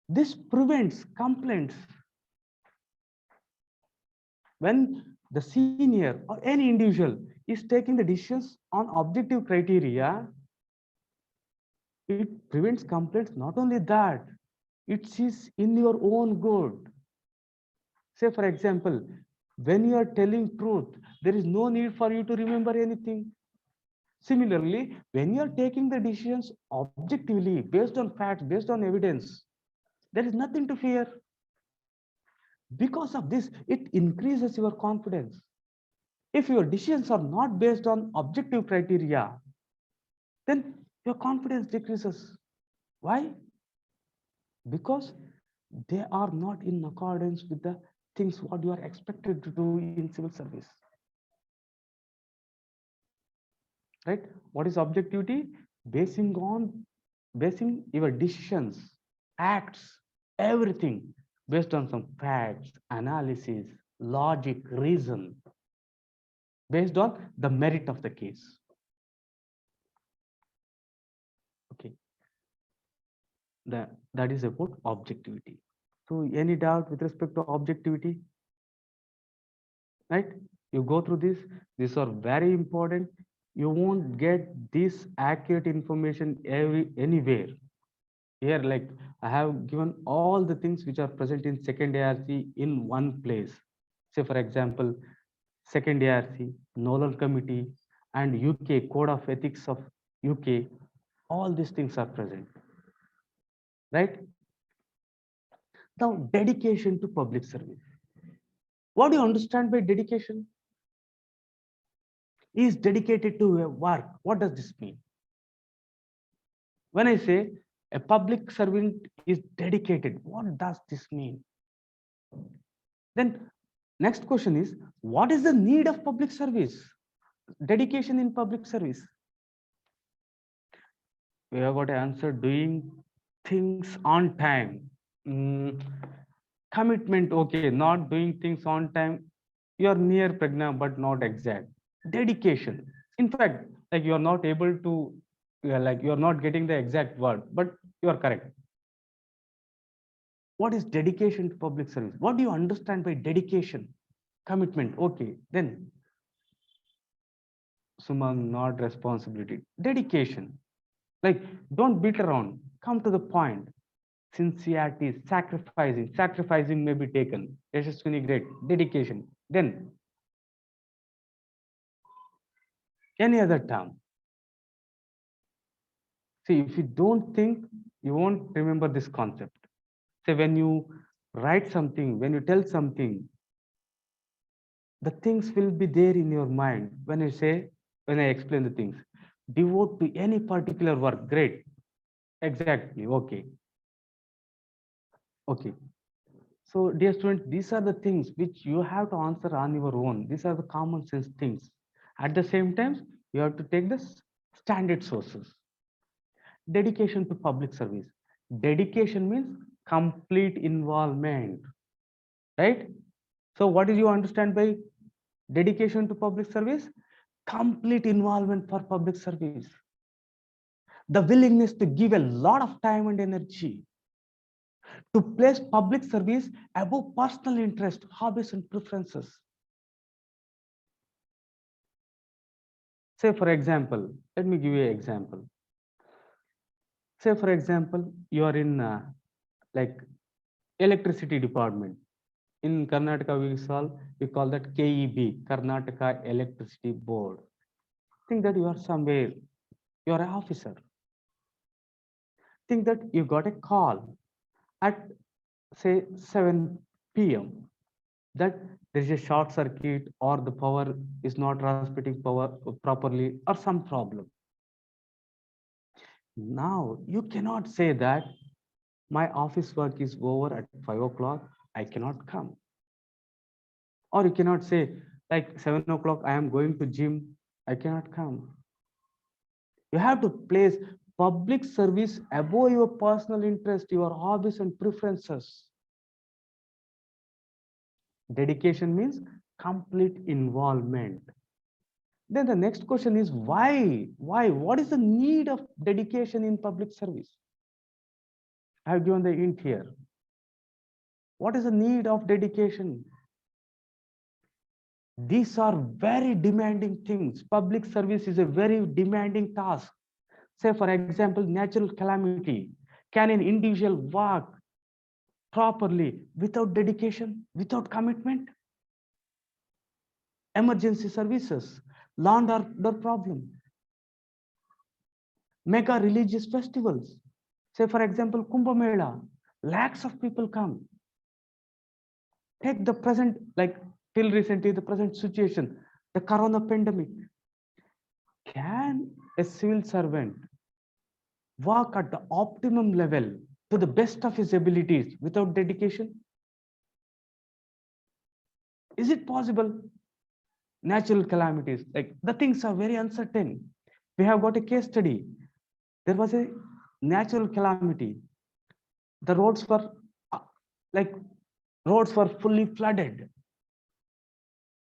This prevents complaints. When the senior or any individual is taking the decisions on objective criteria, It prevents complaints. Not only that, it is in your own good. Say, for example, when you are telling truth, there is no need for you to remember anything. Similarly, when you are taking the decisions objectively, based on facts, based on evidence, there is nothing to fear. Because of this, it increases your confidence. If your decisions are not based on objective criteria, then your confidence decreases. Why? Because they are not in accordance with the things what you are expected to do in civil service. Right? What is objectivity? Basing your decisions, acts, everything based on some facts, analysis, logic, reason, based on the merit of the case. Okay, that is about objectivity. So any doubt with respect to objectivity? Right? You go through this. These are very important. You won't get this accurate information anywhere. Here, like I have given all the things which are present in second ARC in one place. Say, for example, second ARC, Nolan Committee, and UK Code of Ethics of UK. All these things are present. Right? Now, dedication to public service. What do you understand by dedication? He is dedicated to a work. What does this mean? When I say a public servant is dedicated, what does this mean? Then next question is, what is the need of public service? Dedication in public service. We have got to answer doing things on time. Commitment, okay, not doing things on time. You're near pragna, but not exact. Dedication. In fact, like you're not able to, like you're not getting the exact word, but you are correct. What is dedication to public service? What do you understand by dedication? Commitment, okay. Then Suman, not responsibility. Dedication. Like, don't beat around. Come to the point. Sincerity, sacrificing. Sacrificing may be taken. Yashaswini, great. Dedication. Then, any other term. See, if you don't think, you won't remember this concept. Say, when you write something, when you tell something, the things will be there in your mind. When I explain the things, devote to any particular work. Great. Exactly. Okay. Okay. So, dear student, these are the things which you have to answer on your own. These are the common sense things. At the same time, you have to take the standard sources. Dedication to public service. Dedication means complete involvement, right? So, what do you understand by dedication to public service? Complete involvement for public service. The willingness to give a lot of time and energy to place public service above personal interest, hobbies, and preferences. Say, for example, let me give you an example. Say, for example, you are in like electricity department. In Karnataka, we call that KEB, Karnataka Electricity Board. Think that you are somewhere, you are an officer. Think that you got a call at say 7 p.m. that there is a short circuit or the power is not transmitting power properly or some problem. Now you cannot say that my office work is over at 5 o'clock, I cannot come. Or you cannot say like 7 o'clock, I am going to gym, I cannot come. You have to place public service above your personal interest, your hobbies and preferences. Dedication means complete involvement. Then the next question is why? Why? What is the need of dedication in public service? I have given the hint here. What is the need of dedication? These are very demanding things. Public service is a very demanding task. Say, for example, natural calamity. Can an individual work properly without dedication, without commitment? Emergency services, law and order problem, mega religious festivals. Say, for example, Kumbh Mela, lakhs of people come. Take the present, like till recently, the present situation, the corona pandemic. Can a civil servant work at the optimum level to the best of his abilities without dedication? Is it possible? Natural calamities, like the things are very uncertain. We have got a case study. There was a natural calamity. The roads were like roads were fully flooded.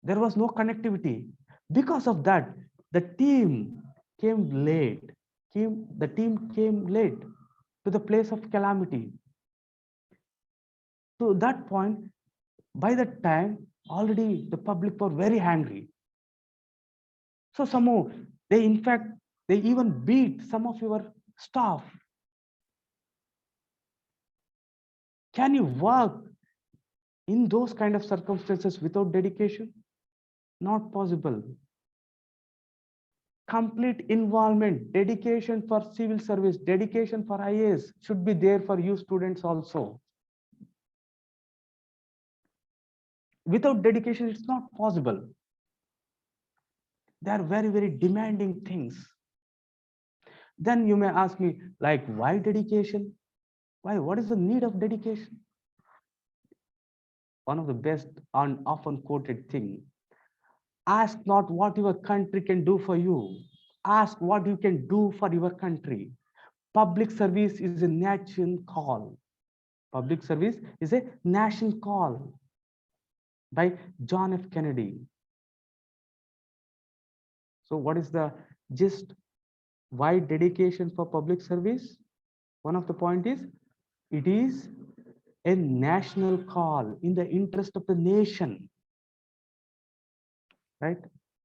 There was no connectivity. Because of that, the team came late. The team came late to the place of calamity. To that point, by that time, already the public were very angry. So somehow they, in fact, they even beat some of your staff. Can you work in those kind of circumstances without dedication? Not possible. Complete involvement, dedication for civil service, dedication for IAS should be there for you students also. Without dedication, it's not possible. They are very, very demanding things. Then you may ask me, like, why dedication? Why? What is the need of dedication? One of the best and often quoted thing. Ask not what your country can do for you. Ask what you can do for your country. Public service is a national call. Public service is a national call by John F. Kennedy. So what is the gist? Why dedication for public service? One of the point is, it is a national call in the interest of the nation. Right?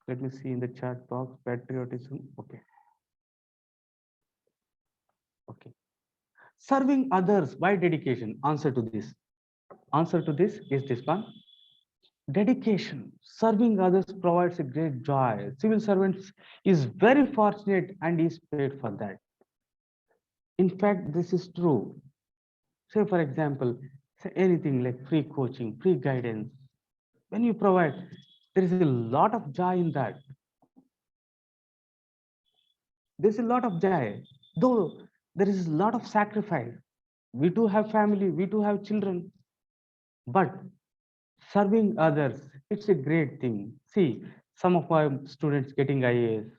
Let me see in the chat box, patriotism. Okay. Okay. Serving others by dedication. Answer to this. Answer to this is this one. Dedication. Serving others provides a great joy. Civil servants is very fortunate and is paid for that. In fact, this is true. Say, for example, say anything like free coaching, free guidance. When you provide, there is a lot of joy in that. There's a lot of joy, though there is a lot of sacrifice. We do have family, we do have children, but serving others, it's a great thing. See, some of my students getting IAS,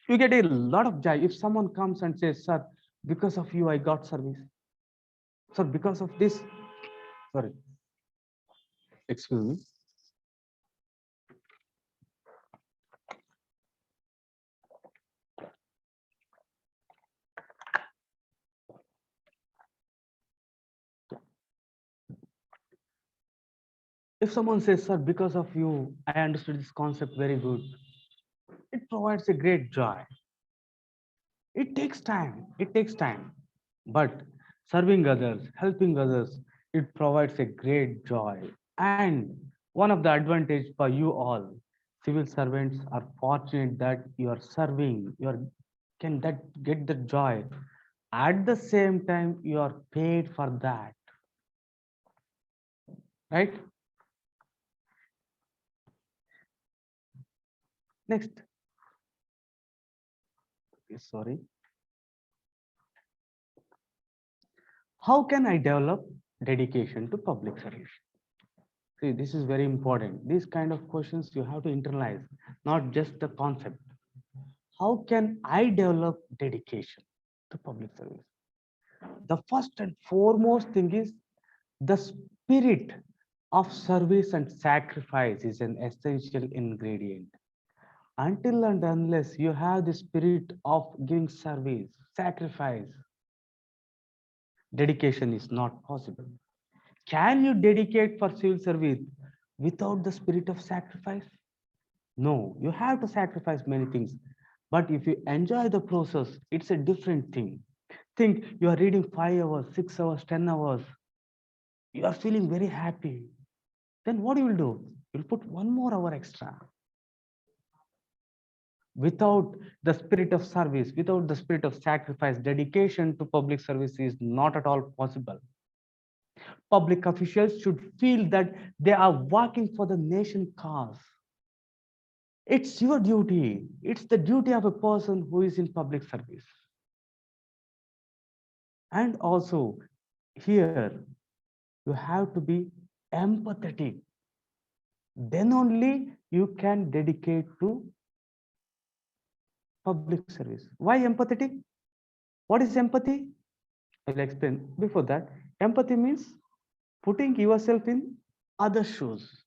you get a lot of joy if someone comes and says, sir, because of you I got service. Sir, because of this, sorry, excuse me. If someone says, sir, because of you I understood this concept very good, it provides a great joy. It takes time, but serving others, helping others, it provides a great joy. And one of the advantage for you all, civil servants are fortunate that you are serving, can that get the joy. At the same time, you are paid for that, right? Next, sorry. How can I develop dedication to public service? See, this is very important. These kind of questions you have to internalize, not just the concept. How can I develop dedication to public service? The first and foremost thing is the spirit of service and sacrifice is an essential ingredient. Until and unless you have the spirit of giving service, sacrifice, dedication is not possible. Can you dedicate for civil service without the spirit of sacrifice? No, you have to sacrifice many things. But if you enjoy the process, it's a different thing. Think you are reading 5 hours, 6 hours, 10 hours. You are feeling very happy. Then what you will do? You'll put 1 more hour extra. Without the spirit of service, without the spirit of sacrifice, dedication to public service is not at all possible. Public officials should feel that they are working for the nation cause. It's your duty. It's the duty of a person who is in public service. And also, here, you have to be empathetic. Then only you can dedicate to public service. Why empathetic? What is empathy? I'll explain. Before that, empathy means putting yourself in other shoes,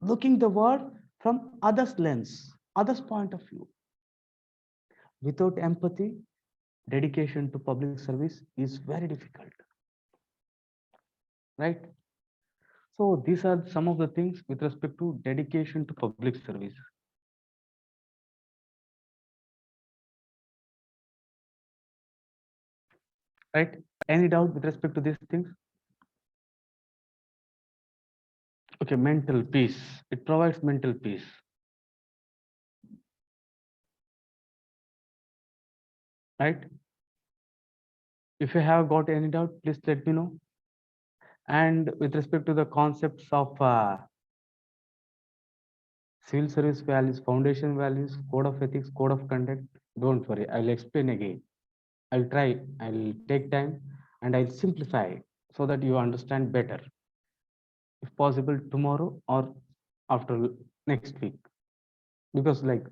looking the world from others' lens, others' point of view. Without empathy, dedication to public service is very difficult, right? So these are some of the things with respect to dedication to public service. Right? Any doubt with respect to these things? Okay, mental peace. It provides mental peace. Right? If you have got any doubt, please let me know. And with respect to the concepts of civil service values, foundation values, code of ethics, code of conduct, don't worry, I'll explain again. I'll try, I'll take time and I'll simplify so that you understand better. If possible, tomorrow or after next week. Because like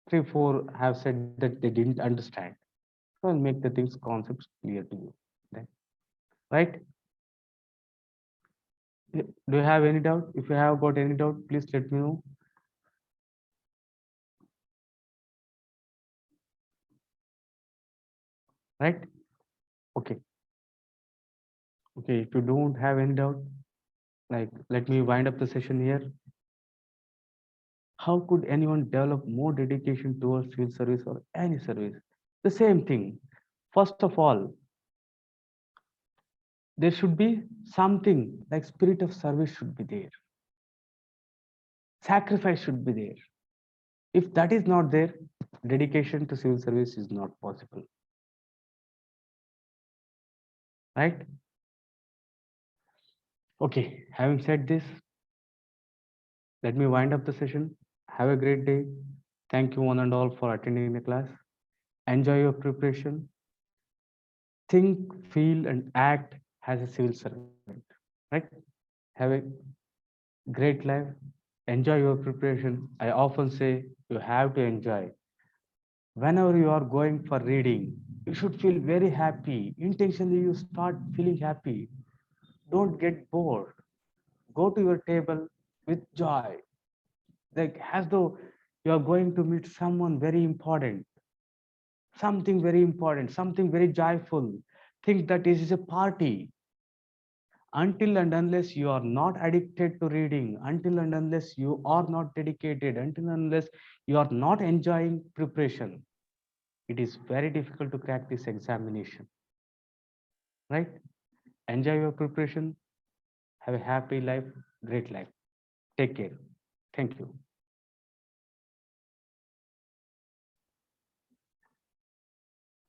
3, 4 have said that they didn't understand. So I'll make the things concepts clear to you. Then, right? Do you have any doubt? If you have got any doubt, please let me know. Right? Okay. Okay. If you don't have any doubt, like let me wind up the session here. How could anyone develop more dedication towards civil service or any service? The same thing. First of all, there should be something like spirit of service should be there. Sacrifice should be there. If that is not there, dedication to civil service is not possible. Right? Okay, having said this, let me wind up the session. Have a great day. Thank you one and all for attending the class. Enjoy your preparation. Think, feel, and act as a civil servant. Right? Have a great life. Enjoy your preparation. I often say you have to enjoy. Whenever you are going for reading, you should feel very happy. Intentionally, you start feeling happy. Don't get bored. Go to your table with joy, like as though you are going to meet someone very important, something very joyful. Think that this is a party. Until and unless you are not addicted to reading, until and unless you are not dedicated, until and unless you are not enjoying preparation, it is very difficult to crack this examination. Right? Enjoy your preparation. Have a happy life, great life. Take care. Thank you.